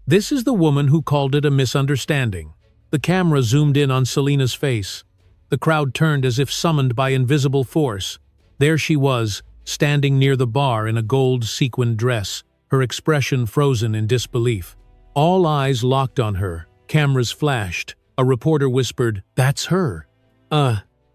"This is the woman who called it a misunderstanding." The camera zoomed in on Selena's face. The crowd turned as if summoned by invisible force. There she was, standing near the bar in a gold sequined dress, her expression frozen in disbelief. All eyes locked on her. Cameras flashed. A reporter whispered, "That's her."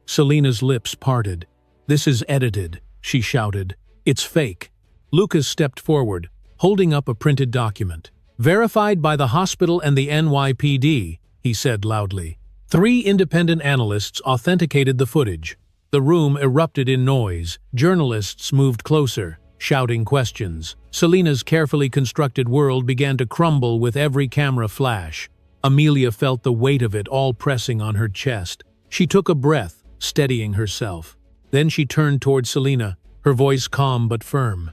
Selena's lips parted. "This is edited," she shouted. "It's fake." Lucas stepped forward, holding up a printed document. "Verified by the hospital and the NYPD," he said loudly. 3 independent analysts authenticated the footage. The room erupted in noise. Journalists moved closer, shouting questions. Selena's carefully constructed world began to crumble with every camera flash. Amelia felt the weight of it all pressing on her chest. She took a breath, steadying herself. Then she turned toward Selena, her voice calm but firm.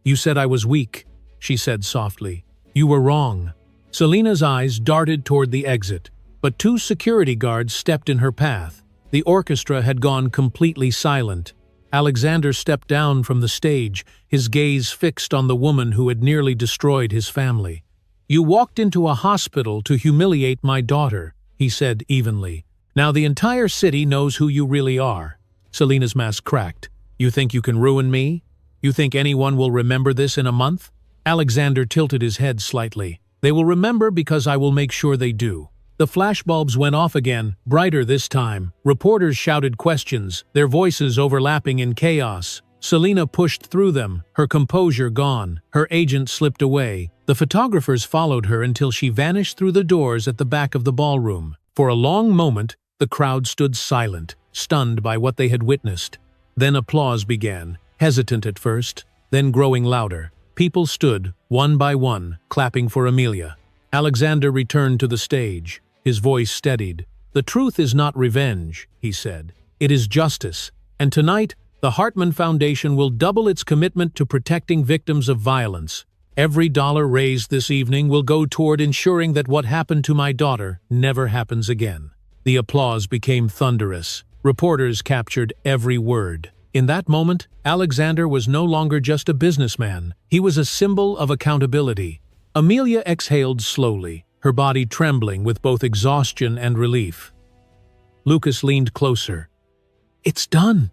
"You said I was weak," she said softly. "You were wrong." Selena's eyes darted toward the exit, but 2 security guards stepped in her path. The orchestra had gone completely silent. Alexander stepped down from the stage, his gaze fixed on the woman who had nearly destroyed his family. "You walked into a hospital to humiliate my daughter," he said evenly. "Now the entire city knows who you really are." Selena's mask cracked. "You think you can ruin me? You think anyone will remember this in a month?" Alexander tilted his head slightly. "They will remember because I will make sure they do." The flashbulbs went off again, brighter this time. Reporters shouted questions, their voices overlapping in chaos. Selena pushed through them, her composure gone. Her agent slipped away. The photographers followed her until she vanished through the doors at the back of the ballroom. For a long moment, the crowd stood silent, stunned by what they had witnessed. Then applause began, hesitant at first, then growing louder. People stood, one by one, clapping for Amelia. Alexander returned to the stage. His voice steadied. "The truth is not revenge," he said. "It is justice. And tonight, the Hartman Foundation will double its commitment to protecting victims of violence. Every dollar raised this evening will go toward ensuring that what happened to my daughter never happens again." The applause became thunderous. Reporters captured every word. In that moment, Alexander was no longer just a businessman. He was a symbol of accountability. Amelia exhaled slowly, her body trembling with both exhaustion and relief. Lucas leaned closer. "It's done,"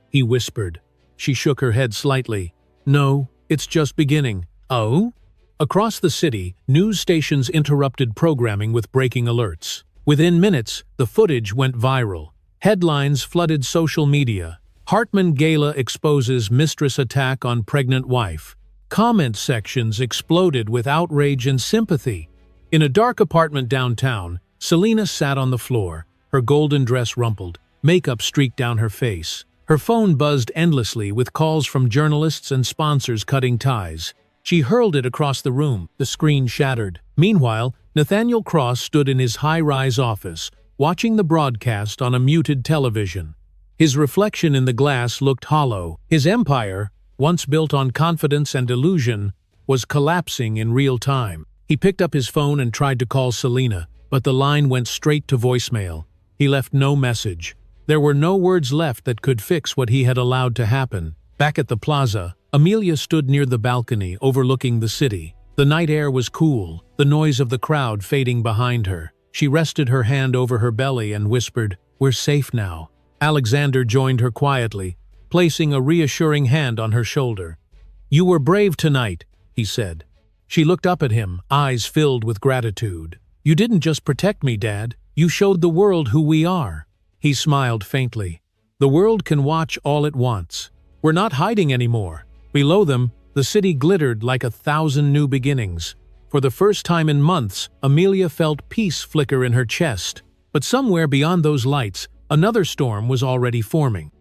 he whispered. She shook her head slightly. "No, it's just beginning." "Oh?" Across the city, news stations interrupted programming with breaking alerts. Within minutes, the footage went viral. Headlines flooded social media. Hartman Gala exposes Mistress attack on pregnant wife. Comment sections exploded with outrage and sympathy. In a dark apartment downtown, Selena sat on the floor, her golden dress rumpled, makeup streaked down her face. Her phone buzzed endlessly with calls from journalists and sponsors cutting ties. She hurled it across the room. The screen shattered. Meanwhile, Nathaniel Cross stood in his high-rise office, watching the broadcast on a muted television. His reflection in the glass looked hollow. His empire, once built on confidence and illusion, was collapsing in real time. He picked up his phone and tried to call Selena, but the line went straight to voicemail. He left no message. There were no words left that could fix what he had allowed to happen. Back at the plaza, Amelia stood near the balcony overlooking the city. The night air was cool, the noise of the crowd fading behind her. She rested her hand over her belly and whispered, "We're safe now." Alexander joined her quietly, placing a reassuring hand on her shoulder. "You were brave tonight," he said. She looked up at him, eyes filled with gratitude. "You didn't just protect me, Dad. You showed the world who we are." He smiled faintly. "The world can watch all it wants. We're not hiding anymore." Below them, the city glittered like 1,000 new beginnings. For the first time in months, Amelia felt peace flicker in her chest. But somewhere beyond those lights, another storm was already forming.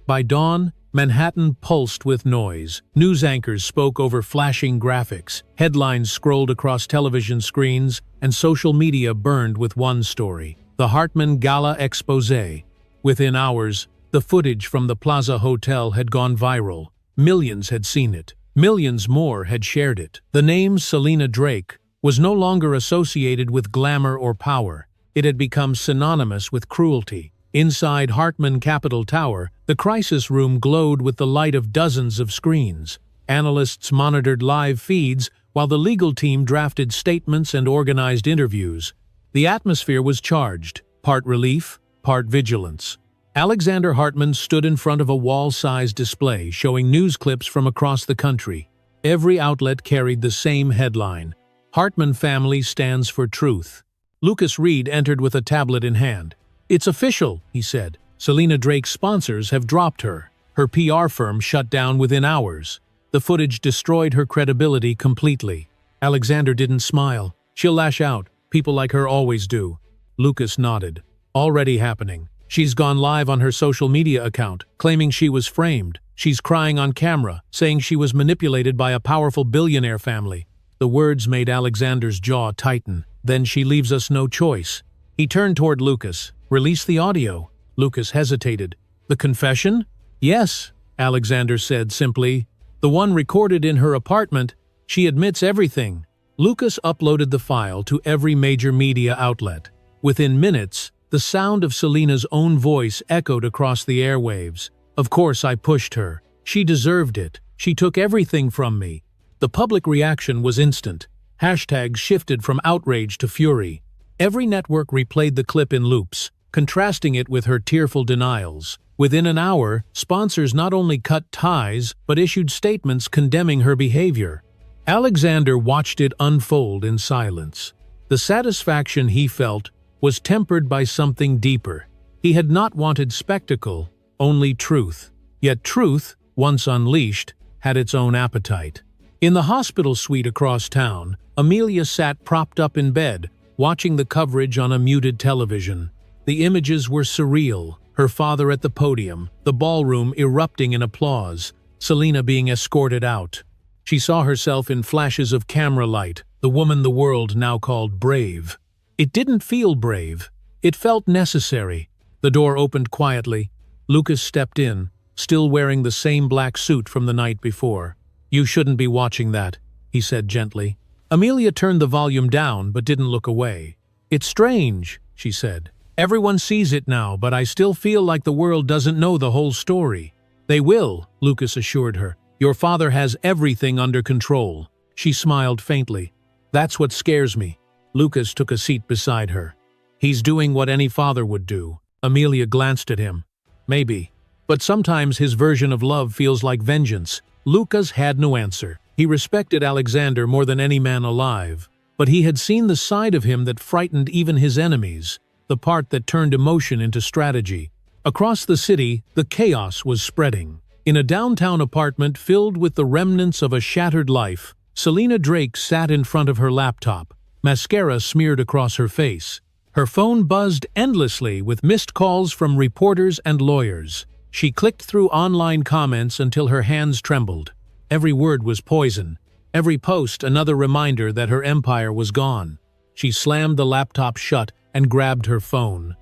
By dawn, Manhattan pulsed with noise. News anchors spoke over flashing graphics, headlines scrolled across television screens, and social media burned with one story: the Hartman Gala Exposé. Within hours, the footage from the Plaza Hotel had gone viral. Millions had seen it. Millions more had shared it. The name Selena Drake was no longer associated with glamour or power. It had become synonymous with cruelty. Inside Hartman Capitol Tower, the crisis room glowed with the light of dozens of screens. Analysts monitored live feeds, while the legal team drafted statements and organized interviews. The atmosphere was charged, part relief, part vigilance. Alexander Hartman stood in front of a wall-sized display showing news clips from across the country. Every outlet carried the same headline: Hartman family stands for truth. Lucas Reed entered with a tablet in hand. "It's official," he said. "Selena Drake's sponsors have dropped her. Her PR firm shut down within hours. The footage destroyed her credibility completely." Alexander didn't smile. "She'll lash out. People like her always do." Lucas nodded. "Already happening. She's gone live on her social media account, claiming she was framed. She's crying on camera, saying she was manipulated by a powerful billionaire family." The words made Alexander's jaw tighten. "Then she leaves us no choice." He turned toward Lucas. "Release the audio." Lucas hesitated. "The confession?" "Yes," Alexander said simply. "The one recorded in her apartment. She admits everything." Lucas uploaded the file to every major media outlet. Within minutes, the sound of Selena's own voice echoed across the airwaves. "Of course I pushed her. She deserved it. She took everything from me." The public reaction was instant. Hashtags shifted from outrage to fury. Every network replayed the clip in loops, contrasting it with her tearful denials. Within an hour, sponsors not only cut ties, but issued statements condemning her behavior. Alexander watched it unfold in silence. The satisfaction he felt was tempered by something deeper. He had not wanted spectacle, only truth. Yet truth, once unleashed, had its own appetite. In the hospital suite across town, Amelia sat propped up in bed, watching the coverage on a muted television. The images were surreal: her father at the podium, the ballroom erupting in applause, Selena being escorted out. She saw herself in flashes of camera light, the woman the world now called brave. It didn't feel brave. It felt necessary. The door opened quietly. Lucas stepped in, still wearing the same black suit from the night before. "You shouldn't be watching that," he said gently. Amelia turned the volume down but didn't look away. "It's strange," she said. "Everyone sees it now, but I still feel like the world doesn't know the whole story." "They will," Lucas assured her. "Your father has everything under control." She smiled faintly. "That's what scares me." Lucas took a seat beside her. "He's doing what any father would do." Amelia glanced at him. "Maybe. But sometimes his version of love feels like vengeance." Lucas had no answer. He respected Alexander more than any man alive, but he had seen the side of him that frightened even his enemies, the part that turned emotion into strategy. Across the city, the chaos was spreading. In a downtown apartment filled with the remnants of a shattered life, Selena Drake sat in front of her laptop, mascara smeared across her face. Her phone buzzed endlessly with missed calls from reporters and lawyers. She clicked through online comments until her hands trembled. Every word was poison. Every post another reminder that her empire was gone. She slammed the laptop shut and grabbed her phone.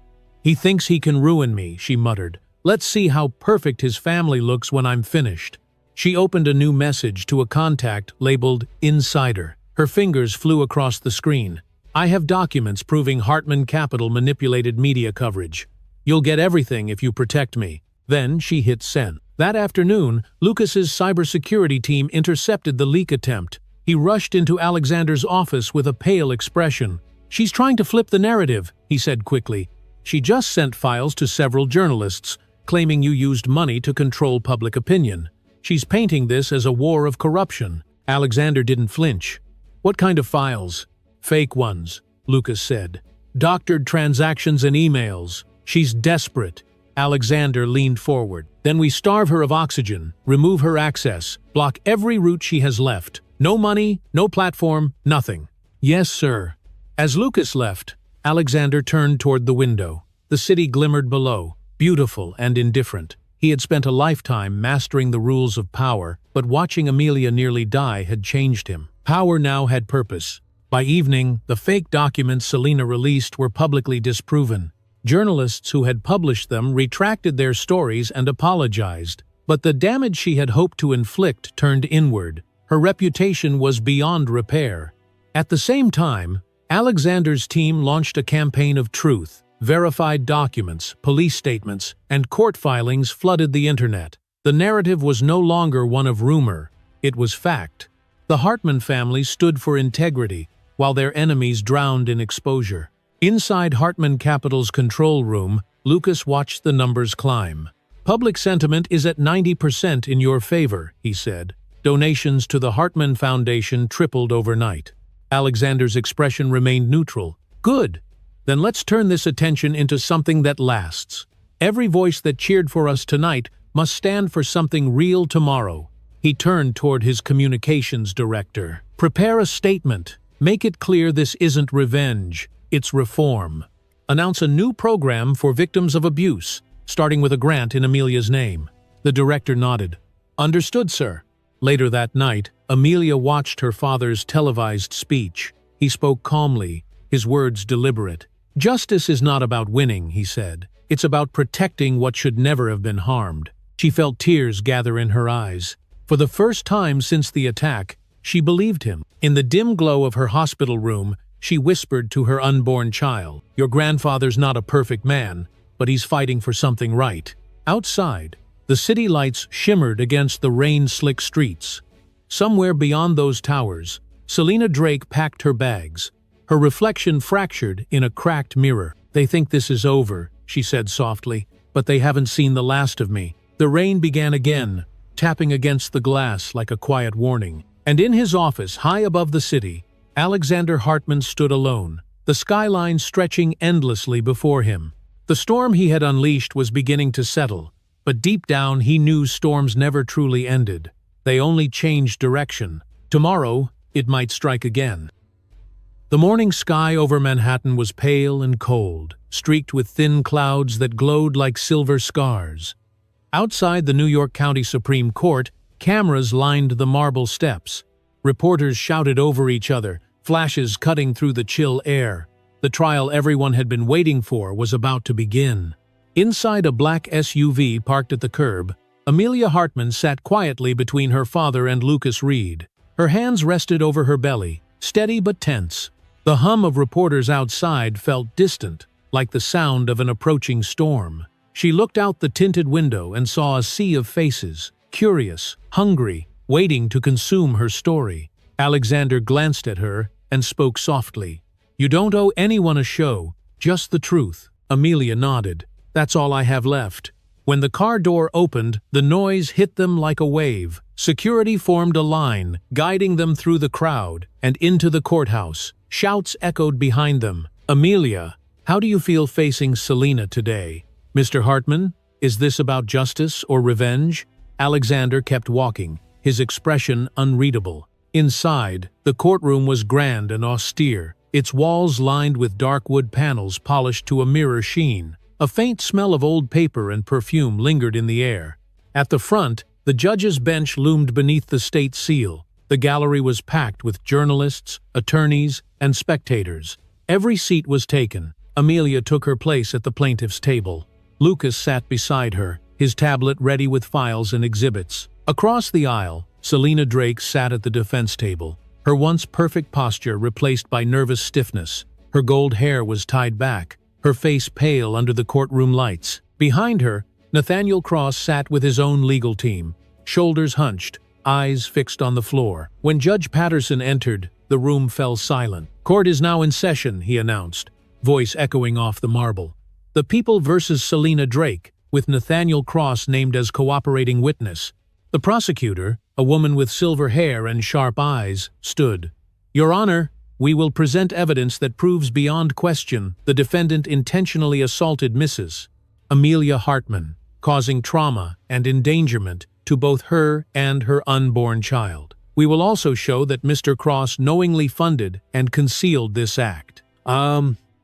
"He thinks he can ruin me," she muttered. "Let's see how perfect his family looks when I'm finished." She opened a new message to a contact labeled Insider. Her fingers flew across the screen. "I have documents proving Hartman Capital manipulated media coverage. You'll get everything if you protect me." Then she hit send. That afternoon, Lucas's cybersecurity team intercepted the leak attempt. He rushed into Alexander's office with a pale expression. "She's trying to flip the narrative," he said quickly. "She just sent files to several journalists, claiming you used money to control public opinion. She's painting this as a war of corruption." Alexander didn't flinch. "What kind of files?" "Fake ones," Lucas said. "Doctored transactions and emails. She's desperate." Alexander leaned forward. "Then we starve her of oxygen, remove her access, block every route she has left. No money, no platform, nothing." "Yes, sir." As Lucas left, Alexander turned toward the window. The city glimmered below, beautiful and indifferent. He had spent a lifetime mastering the rules of power, but watching Amelia nearly die had changed him. Power now had purpose. By evening, the fake documents Selena released were publicly disproven. Journalists who had published them retracted their stories and apologized. But the damage she had hoped to inflict turned inward. Her reputation was beyond repair. At the same time, Alexander's team launched a campaign of truth. Verified documents, police statements, and court filings flooded the internet. The narrative was no longer one of rumor, it was fact. The Hartman family stood for integrity, while their enemies drowned in exposure. Inside Hartman Capital's control room, Lucas watched the numbers climb. "Public sentiment is at 90% in your favor," he said. Donations to the Hartman Foundation tripled overnight. Alexander's expression remained neutral. "Good. Then let's turn this attention into something that lasts. Every voice that cheered for us tonight must stand for something real tomorrow." He turned toward his communications director. "Prepare a statement. Make it clear this isn't revenge, it's reform. Announce a new program for victims of abuse, starting with a grant in Amelia's name." The director nodded. "Understood, sir." Later that night, Amelia watched her father's televised speech. He spoke calmly, his words deliberate. "Justice is not about winning," he said. "It's about protecting what should never have been harmed." She felt tears gather in her eyes. For the first time since the attack, she believed him. In the dim glow of her hospital room, she whispered to her unborn child, "Your grandfather's not a perfect man, but he's fighting for something right." Outside, the city lights shimmered against the rain-slick streets. Somewhere beyond those towers, Selena Drake packed her bags. Her reflection fractured in a cracked mirror. "They think this is over," she said softly, "but they haven't seen the last of me." The rain began again, tapping against the glass like a quiet warning. And in his office, high above the city, Alexander Hartman stood alone, the skyline stretching endlessly before him. The storm he had unleashed was beginning to settle, but deep down he knew storms never truly ended. They only changed direction. Tomorrow, it might strike again. The morning sky over Manhattan was pale and cold, streaked with thin clouds that glowed like silver scars. Outside the New York County Supreme Court, cameras lined the marble steps. Reporters shouted over each other, flashes cutting through the chill air. The trial everyone had been waiting for was about to begin. Inside a black SUV parked at the curb, Amelia Hartman sat quietly between her father and Lucas Reed. Her hands rested over her belly, steady but tense. The hum of reporters outside felt distant, like the sound of an approaching storm. She looked out the tinted window and saw a sea of faces, curious, hungry, waiting to consume her story. Alexander glanced at her and spoke softly. "You don't owe anyone a show, just the truth." Amelia nodded. "That's all I have left." When the car door opened, the noise hit them like a wave. Security formed a line, guiding them through the crowd and into the courthouse. Shouts echoed behind them. "Amelia, how do you feel facing Selena today?" "Mr. Hartman, is this about justice or revenge?" Alexander kept walking, his expression unreadable. Inside, the courtroom was grand and austere, its walls lined with dark wood panels polished to a mirror sheen. A faint smell of old paper and perfume lingered in the air. At the front, the judge's bench loomed beneath the state seal. The gallery was packed with journalists, attorneys, and spectators. Every seat was taken. Amelia took her place at the plaintiff's table. Lucas sat beside her, his tablet ready with files and exhibits. Across the aisle, Selena Drake sat at the defense table, her once perfect posture replaced by nervous stiffness. Her gold hair was tied back, her face pale under the courtroom lights. Behind her, Nathaniel Cross sat with his own legal team, shoulders hunched, eyes fixed on the floor. When Judge Patterson entered, the room fell silent. "Court is now in session," he announced, voice echoing off the marble. "The People versus Selena Drake, with Nathaniel Cross named as cooperating witness." The prosecutor, a woman with silver hair and sharp eyes, stood. "Your Honor, we will present evidence that proves beyond question the defendant intentionally assaulted Mrs. Amelia Hartman, causing trauma and endangerment to both her and her unborn child. We will also show that Mr. Cross knowingly funded and concealed this act."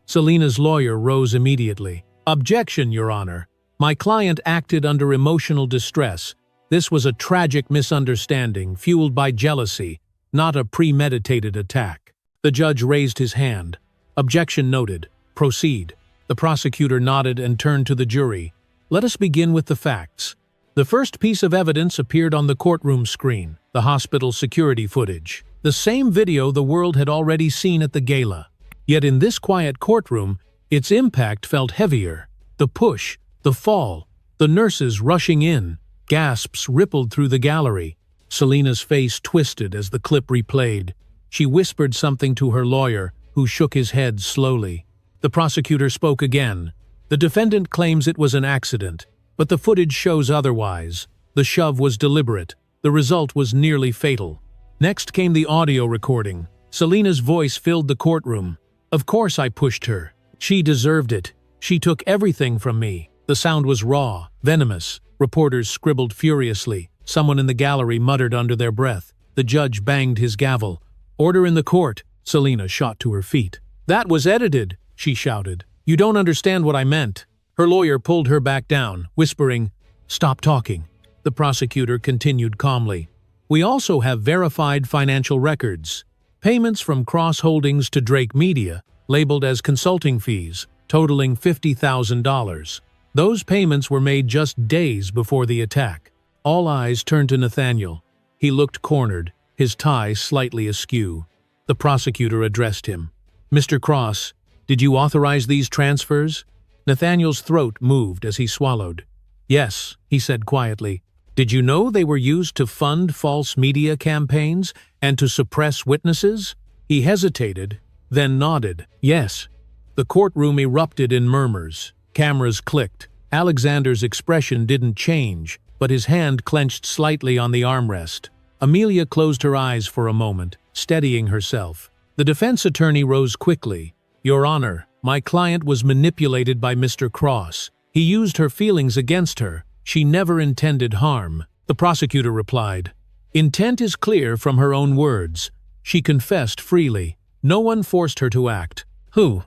Selena's lawyer rose immediately. "Objection, Your Honor. My client acted under emotional distress. This was a tragic misunderstanding fueled by jealousy, not a premeditated attack." The judge raised his hand. "Objection noted. Proceed." The prosecutor nodded and turned to the jury. "Let us begin with the facts." The first piece of evidence appeared on the courtroom screen, the hospital security footage. The same video the world had already seen at the gala. Yet in this quiet courtroom, its impact felt heavier. The push, the fall, the nurses rushing in. Gasps rippled through the gallery. Selena's face twisted as the clip replayed. She whispered something to her lawyer, who shook his head slowly. The prosecutor spoke again. "The defendant claims it was an accident, but the footage shows otherwise. The shove was deliberate. The result was nearly fatal." Next came the audio recording. Selena's voice filled the courtroom. "Of course I pushed her. She deserved it. She took everything from me." The sound was raw, venomous. Reporters scribbled furiously. Someone in the gallery muttered under their breath. The judge banged his gavel. "Order in the court." Selena shot to her feet. "That was edited," she shouted. "You don't understand what I meant." Her lawyer pulled her back down, whispering, "Stop talking." The prosecutor continued calmly. "We also have verified financial records. Payments from Cross Holdings to Drake Media, labeled as consulting fees, totaling $50,000. Those payments were made just days before the attack." All eyes turned to Nathaniel. He looked cornered, his tie slightly askew. The prosecutor addressed him. "Mr. Cross, did you authorize these transfers?" Nathaniel's throat moved as he swallowed. "Yes," he said quietly. "Did you know they were used to fund false media campaigns and to suppress witnesses?" He hesitated, then nodded. "Yes." The courtroom erupted in murmurs. Cameras clicked. Alexander's expression didn't change, but his hand clenched slightly on the armrest. Amelia closed her eyes for a moment, steadying herself. The defense attorney rose quickly. "Your Honor, my client was manipulated by Mr. Cross. He used her feelings against her. She never intended harm." The prosecutor replied. "Intent is clear from her own words. She confessed freely. No one forced her to act." "Who?"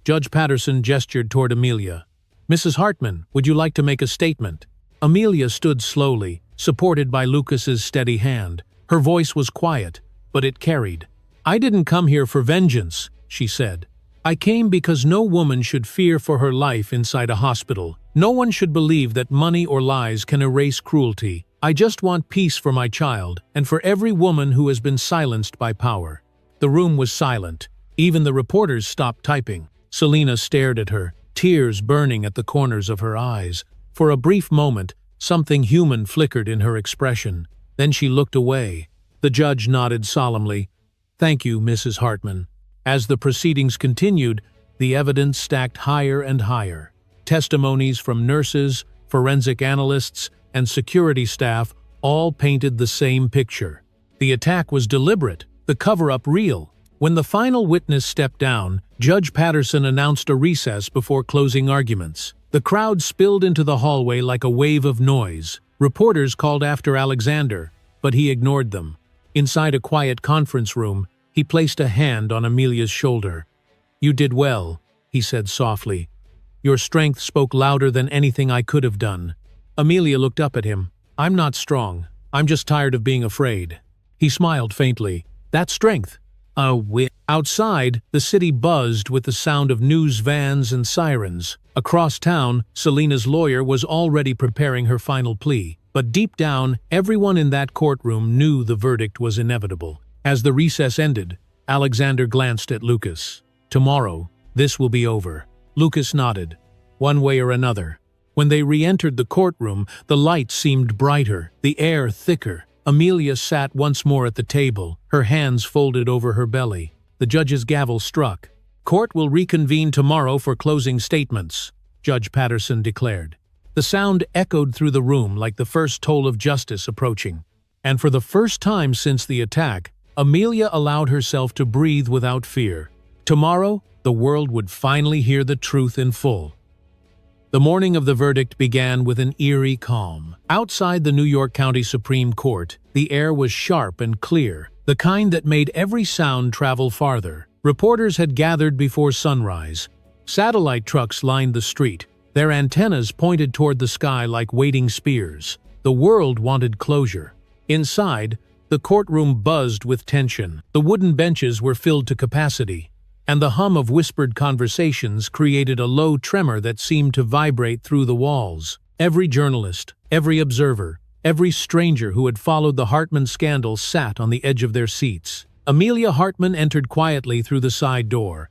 Judge Patterson gestured toward Amelia. "Mrs. Hartman, would you like to make a statement?" Amelia stood slowly, supported by Lucas's steady hand. Her voice was quiet, but it carried. "I didn't come here for vengeance," she said. "I came because no woman should fear for her life inside a hospital. No one should believe that money or lies can erase cruelty. I just want peace for my child and for every woman who has been silenced by power." The room was silent. Even the reporters stopped typing. Selena stared at her, tears burning at the corners of her eyes. For a brief moment, something human flickered in her expression. Then she looked away. The judge nodded solemnly. "Thank you, Mrs. Hartman." As the proceedings continued, the evidence stacked higher and higher. Testimonies from nurses, forensic analysts, and security staff all painted the same picture. The attack was deliberate, the cover-up real. When the final witness stepped down, Judge Patterson announced a recess before closing arguments. The crowd spilled into the hallway like a wave of noise. Reporters called after Alexander, but he ignored them. Inside a quiet conference room, he placed a hand on Amelia's shoulder. "You did well," he said softly. "Your strength spoke louder than anything I could have done." Amelia looked up at him. "I'm not strong. I'm just tired of being afraid." He smiled faintly. "That's strength." Outside, the city buzzed with the sound of news vans and sirens. Across town, Selena's lawyer was already preparing her final plea. But deep down, everyone in that courtroom knew the verdict was inevitable. As the recess ended, Alexander glanced at Lucas. "Tomorrow, this will be over." Lucas nodded. "One way or another." When they re-entered the courtroom, the light seemed brighter, the air thicker. Amelia sat once more at the table, her hands folded over her belly. The judge's gavel struck. "Court will reconvene tomorrow for closing statements," Judge Patterson declared. The sound echoed through the room like the first toll of justice approaching. And for the first time since the attack, Amelia allowed herself to breathe without fear. Tomorrow, the world would finally hear the truth in full. The morning of the verdict began with an eerie calm. Outside the New York County Supreme Court, the air was sharp and clear, the kind that made every sound travel farther. Reporters had gathered before sunrise, Satellite trucks lined the street, their antennas pointed toward the sky like waiting spears. The world wanted closure. Inside, the courtroom buzzed with tension. The wooden benches were filled to capacity, and the hum of whispered conversations created a low tremor that seemed to vibrate through the walls. Every journalist, every observer, every stranger who had followed the Hartman scandal sat on the edge of their seats. Amelia Hartman entered quietly through the side door.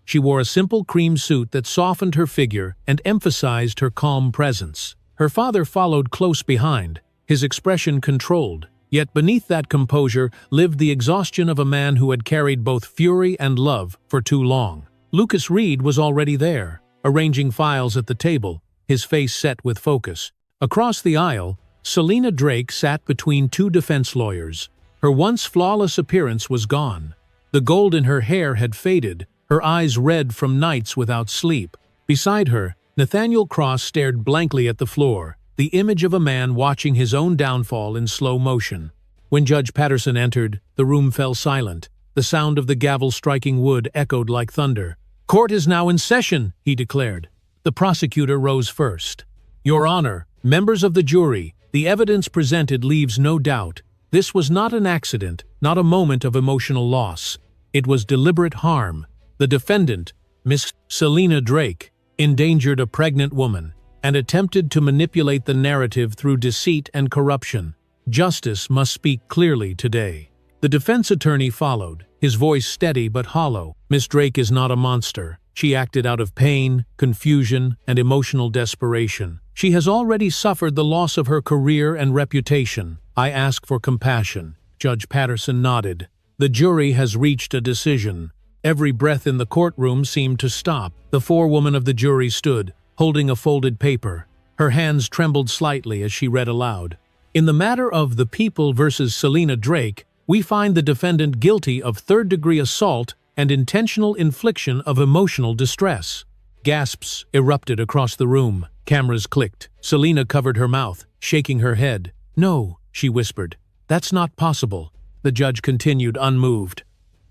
She wore a simple cream suit that softened her figure and emphasized her calm presence. Her father followed close behind, his expression controlled, yet beneath that composure lived the exhaustion of a man who had carried both fury and love for too long. Lucas Reed was already there, arranging files at the table, his face set with focus. Across the aisle, Selina Drake sat between two defense lawyers. Her once flawless appearance was gone. The gold in her hair had faded, her eyes red from nights without sleep. Beside her, Nathaniel Cross stared blankly at the floor, the image of a man watching his own downfall in slow motion. When Judge Patterson entered, the room fell silent. The sound of the gavel striking wood echoed like thunder. "Court is now in session," he declared. The prosecutor rose first. "Your Honor, members of the jury, the evidence presented leaves no doubt. This was not an accident, not a moment of emotional loss. It was deliberate harm. The defendant, Miss Selina Drake, endangered a pregnant woman and attempted to manipulate the narrative through deceit and corruption. Justice must speak clearly today." The defense attorney followed, his voice steady but hollow. "Miss Drake is not a monster. She acted out of pain, confusion, and emotional desperation. She has already suffered the loss of her career and reputation. I ask for compassion." Judge Patterson nodded. "The jury has reached a decision." Every breath in the courtroom seemed to stop. The forewoman of the jury stood, holding a folded paper. Her hands trembled slightly as she read aloud. "In the matter of the People versus Selina Drake, we find the defendant guilty of third-degree assault and intentional infliction of emotional distress." Gasps erupted across the room. Cameras clicked. Selina covered her mouth, shaking her head. "No," she whispered. "That's not possible." The judge continued, unmoved.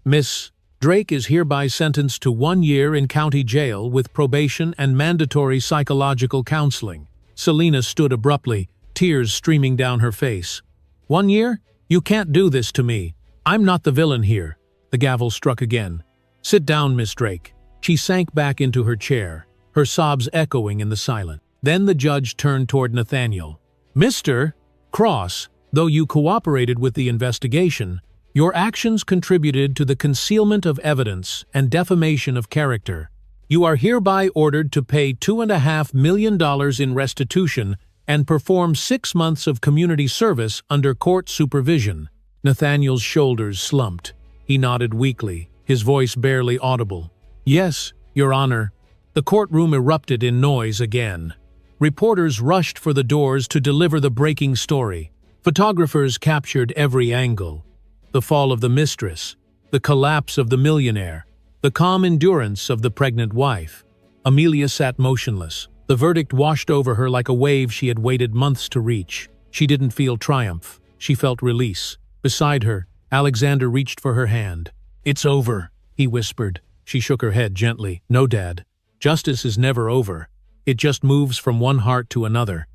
"Miss Drake is hereby sentenced to 1 year in county jail with probation and mandatory psychological counseling." Selina stood abruptly, tears streaming down her face. "1 year? You can't do this to me. I'm not the villain here." The gavel struck again. "Sit down, Miss Drake." She sank back into her chair, her sobs echoing in the silence. Then the judge turned toward Nathaniel. "Mr. Cross, though you cooperated with the investigation, your actions contributed to the concealment of evidence and defamation of character. You are hereby ordered to pay $2.5 million in restitution and perform 6 months of community service under court supervision." Nathaniel's shoulders slumped. He nodded weakly, his voice barely audible. "Yes, Your Honor." The courtroom erupted in noise again. Reporters rushed for the doors to deliver the breaking story. Photographers captured every angle. The fall of the mistress, the collapse of the millionaire, the calm endurance of the pregnant wife. Amelia sat motionless. The verdict washed over her like a wave she had waited months to reach. She didn't feel triumph. She felt release. Beside her, Alexander reached for her hand. "It's over," he whispered. She shook her head gently. "No, Dad. Justice is never over. It just moves from one heart to another."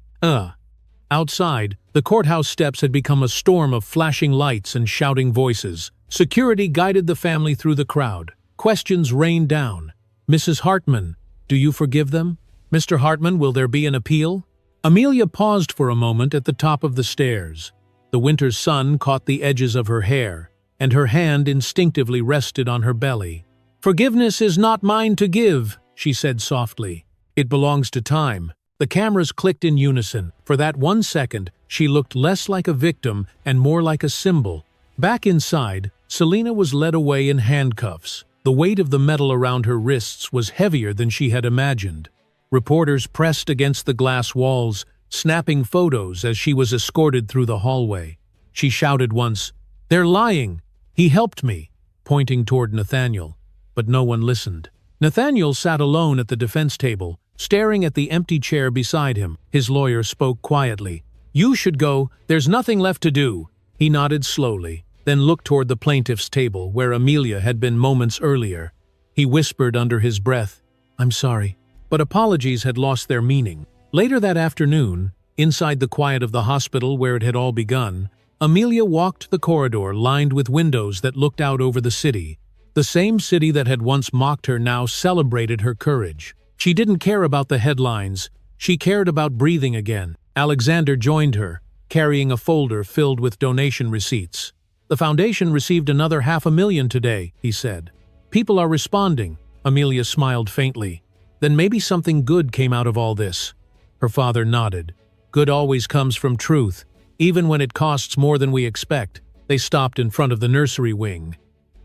Outside, the courthouse steps had become a storm of flashing lights and shouting voices. Security guided the family through the crowd. Questions rained down. "Mrs. Hartman, do you forgive them? Mr. Hartman, will there be an appeal?" Amelia paused for a moment at the top of the stairs. The winter sun caught the edges of her hair, and her hand instinctively rested on her belly. "Forgiveness is not mine to give," she said softly. "It belongs to time." The cameras clicked in unison. For that 1 second, she looked less like a victim and more like a symbol. Back inside, Selina was led away in handcuffs. The weight of the metal around her wrists was heavier than she had imagined. Reporters pressed against the glass walls, snapping photos as she was escorted through the hallway. She shouted once, "They're lying! He helped me," pointing toward Nathaniel. But no one listened. Nathaniel sat alone at the defense table, staring at the empty chair beside him. His lawyer spoke quietly. "You should go. There's nothing left to do." He nodded slowly, then looked toward the plaintiff's table where Amelia had been moments earlier. He whispered under his breath, "I'm sorry." But apologies had lost their meaning. Later that afternoon, inside the quiet of the hospital where it had all begun, Amelia walked the corridor lined with windows that looked out over the city. The same city that had once mocked her now celebrated her courage. She didn't care about the headlines. She cared about breathing again. Alexander joined her, carrying a folder filled with donation receipts. "The foundation received another $500,000 today," he said. "People are responding." Amelia smiled faintly. "Then maybe something good came out of all this." Her father nodded. "Good always comes from truth, even when it costs more than we expect." They stopped in front of the nursery wing.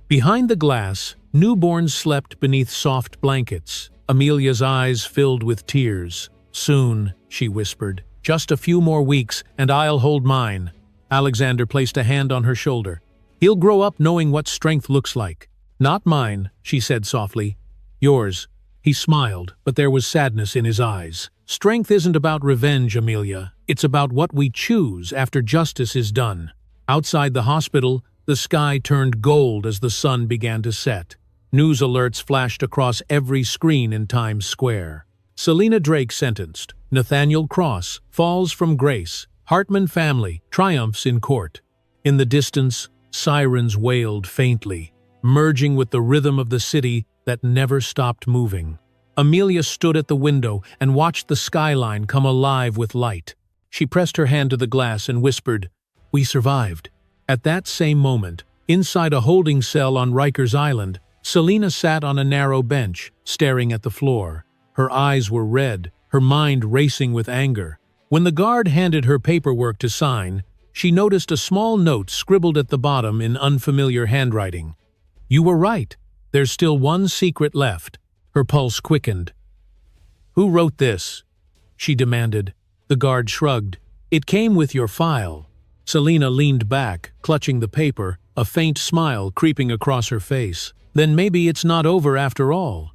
Behind the glass, newborns slept beneath soft blankets. Amelia's eyes filled with tears. "Soon," she whispered. "Just a few more weeks, and I'll hold mine." Alexander placed a hand on her shoulder. "He'll grow up knowing what strength looks like." "Not mine," she said softly. "Yours." He smiled, but there was sadness in his eyes. "Strength isn't about revenge, Amelia. It's about what we choose after justice is done." Outside the hospital, the sky turned gold as the sun began to set. News alerts flashed across every screen in Times Square. Selena Drake sentenced. Nathaniel Cross falls from grace. Hartman family triumphs in court. In the distance, sirens wailed faintly, merging with the rhythm of the city that never stopped moving. Amelia stood at the window and watched the skyline come alive with light. She pressed her hand to the glass and whispered, "We survived." At that same moment, inside a holding cell on Rikers Island, Selena sat on a narrow bench, staring at the floor. Her eyes were red, her mind racing with anger. When the guard handed her paperwork to sign, she noticed a small note scribbled at the bottom in unfamiliar handwriting. "You were right. There's still one secret left." Her pulse quickened. "Who wrote this?" she demanded. The guard shrugged. "It came with your file." Selena leaned back, clutching the paper, a faint smile creeping across her face. "Then maybe it's not over after all."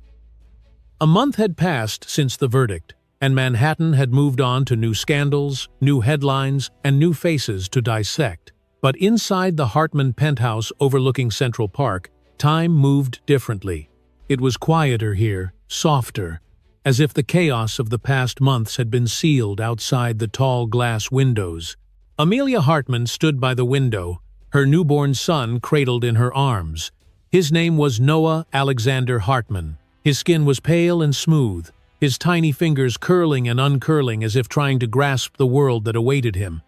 A month had passed since the verdict, and Manhattan had moved on to new scandals, new headlines, and new faces to dissect. But inside the Hartman penthouse overlooking Central Park, time moved differently. It was quieter here, softer, as if the chaos of the past months had been sealed outside the tall glass windows. Amelia Hartman stood by the window, her newborn son cradled in her arms. His name was Noah Alexander Hartman. His skin was pale and smooth, his tiny fingers curling and uncurling as if trying to grasp the world that awaited him.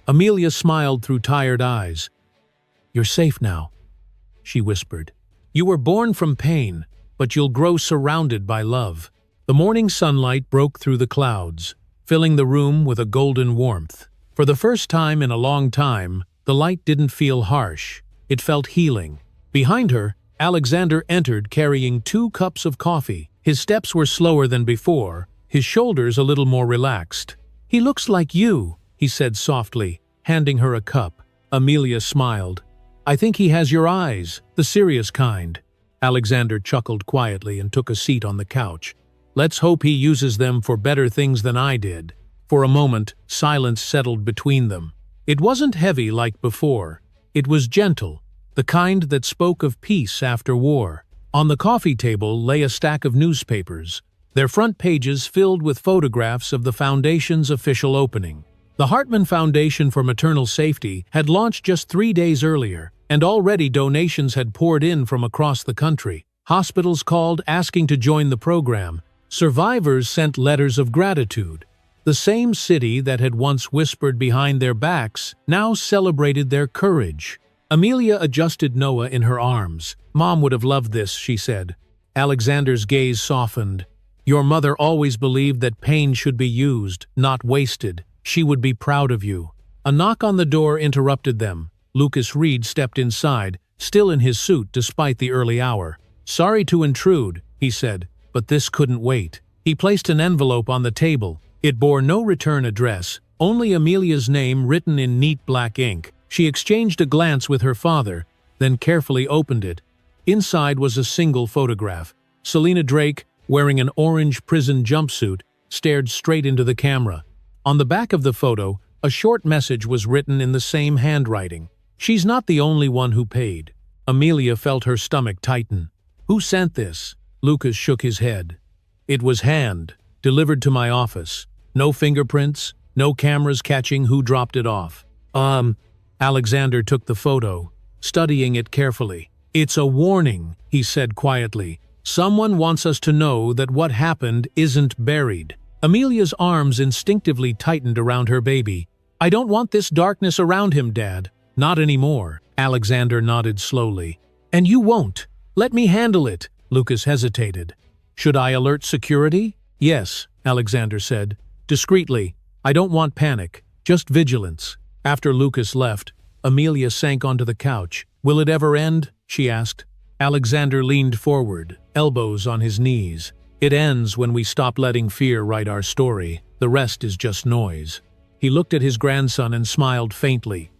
Amelia smiled through tired eyes. "You're safe now," she whispered. "You were born from pain, but you'll grow surrounded by love." The morning sunlight broke through the clouds, filling the room with a golden warmth. For the first time in a long time, the light didn't feel harsh. It felt healing. Behind her, Alexander entered carrying 2 cups of coffee. His steps were slower than before, his shoulders a little more relaxed. "He looks like you," he said softly, handing her a cup. Amelia smiled. "I think he has your eyes, the serious kind." Alexander chuckled quietly and took a seat on the couch. "Let's hope he uses them for better things than I did." For a moment, silence settled between them. It wasn't heavy like before. It was gentle, the kind that spoke of peace after war. On the coffee table lay a stack of newspapers, their front pages filled with photographs of the Foundation's official opening. The Hartman Foundation for Maternal Safety had launched just 3 days earlier, and already donations had poured in from across the country. Hospitals called asking to join the program. Survivors sent letters of gratitude. The same city that had once whispered behind their backs now celebrated their courage. Amelia adjusted Noah in her arms. "Mom would have loved this," she said. Alexander's gaze softened. "Your mother always believed that pain should be used, not wasted. She would be proud of you." A knock on the door interrupted them. Lucas Reed stepped inside, still in his suit despite the early hour. "Sorry to intrude," he said, "but this couldn't wait." He placed an envelope on the table. It bore no return address, only Amelia's name written in neat black ink. She exchanged a glance with her father, then carefully opened it. Inside was a single photograph. Selena Drake, wearing an orange prison jumpsuit, stared straight into the camera. On the back of the photo, a short message was written in the same handwriting. "She's not the only one who paid." Amelia felt her stomach tighten. "Who sent this?" Lucas shook his head. It was hand, delivered to my office. No fingerprints, no cameras catching who dropped it off. Alexander took the photo, studying it carefully. It's a warning, he said quietly. Someone wants us to know that what happened isn't buried. Amelia's arms instinctively tightened around her baby. I don't want this darkness around him, Dad. Not anymore. Alexander nodded slowly. And you won't. Let me handle it. Lucas hesitated. Should I alert security? Yes, Alexander said. Discreetly. I don't want panic. Just vigilance. After Lucas left, Amelia sank onto the couch. Will it ever end? She asked. Alexander leaned forward, elbows on his knees. It ends when we stop letting fear write our story. The rest is just noise. He looked at his grandson and smiled faintly.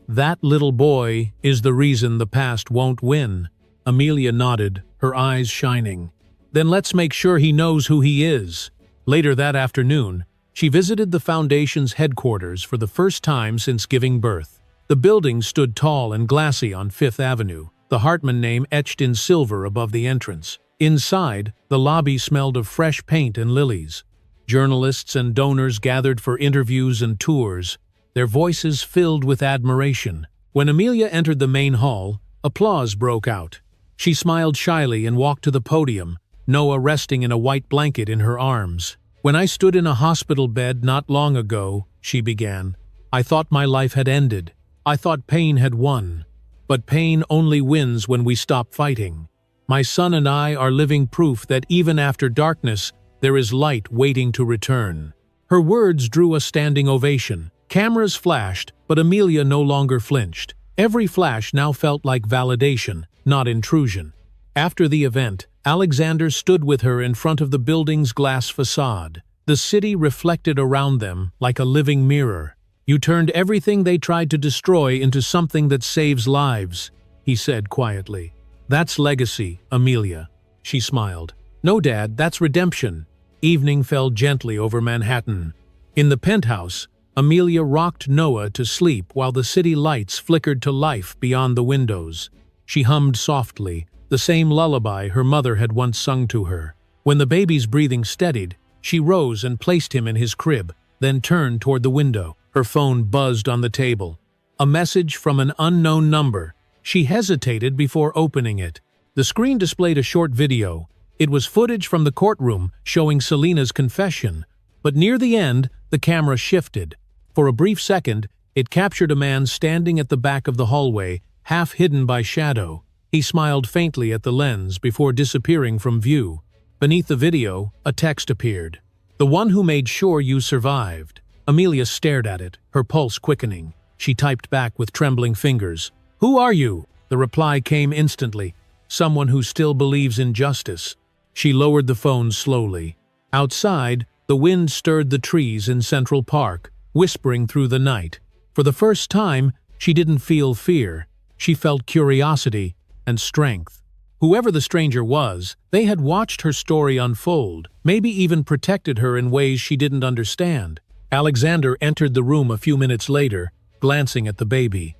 That little boy is the reason the past won't win. Amelia nodded, her eyes shining. Then let's make sure he knows who he is. Later that afternoon, she visited the Foundation's headquarters for the first time since giving birth. The building stood tall and glassy on Fifth Avenue, the Hartman name etched in silver above the entrance. Inside, the lobby smelled of fresh paint and lilies. Journalists and donors gathered for interviews and tours, their voices filled with admiration. When Amelia entered the main hall, applause broke out. She smiled shyly and walked to the podium, Noah resting in a white blanket in her arms. When I stood in a hospital bed not long ago, she began, I thought my life had ended. I thought pain had won. But pain only wins when we stop fighting. My son and I are living proof that even after darkness, there is light waiting to return. Her words drew a standing ovation. Cameras flashed, but Amelia no longer flinched. Every flash now felt like validation, not intrusion. After the event, Alexander stood with her in front of the building's glass facade. The city reflected around them like a living mirror. You turned everything they tried to destroy into something that saves lives, he said quietly. That's legacy, Amelia. She smiled. No, Dad, that's redemption. Evening fell gently over Manhattan. In the penthouse, Amelia rocked Noah to sleep while the city lights flickered to life beyond the windows. She hummed softly, the same lullaby her mother had once sung to her. When the baby's breathing steadied, she rose and placed him in his crib, then turned toward the window. Her phone buzzed on the table. A message from an unknown number. She hesitated before opening it. The screen displayed a short video. It was footage from the courtroom showing Selena's confession. But near the end, the camera shifted. For a brief second, it captured a man standing at the back of the hallway, half hidden by shadow. He smiled faintly at the lens before disappearing from view. Beneath the video, a text appeared. The one who made sure you survived. Amelia stared at it, her pulse quickening. She typed back with trembling fingers. Who are you? The reply came instantly. Someone who still believes in justice. She lowered the phone slowly. Outside, the wind stirred the trees in Central Park, whispering through the night. For the first time, she didn't feel fear. She felt curiosity and strength. Whoever the stranger was, they had watched her story unfold, maybe even protected her in ways she didn't understand. Alexander entered the room a few minutes later, glancing at the baby.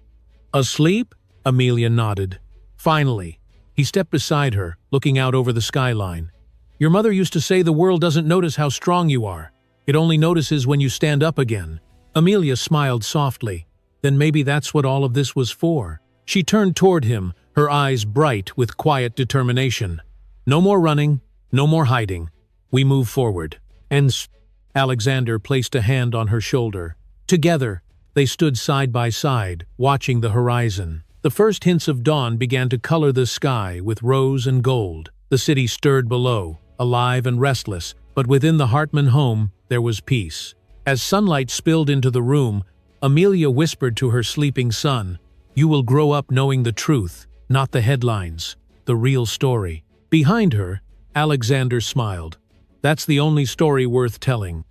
Asleep? Amelia nodded. Finally. He stepped beside her, looking out over the skyline. Your mother used to say the world doesn't notice how strong you are. It only notices when you stand up again. Amelia smiled softly. Then maybe that's what all of this was for. She turned toward him, her eyes bright with quiet determination. No more running, no more hiding. We move forward. And Alexander placed a hand on her shoulder. Together, they stood side by side, watching the horizon. The first hints of dawn began to color the sky with rose and gold. The city stirred below, alive and restless, but within the Hartman home, there was peace. As sunlight spilled into the room, Amelia whispered to her sleeping son, You will grow up knowing the truth, not the headlines, the real story. Behind her, Alexander smiled. That's the only story worth telling.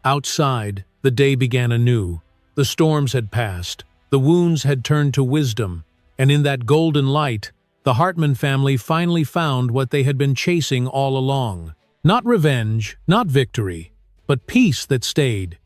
Outside, the day began anew. The storms had passed. The wounds had turned to wisdom. And in that golden light, the Hartman family finally found what they had been chasing all along. Not revenge, not victory, but peace that stayed.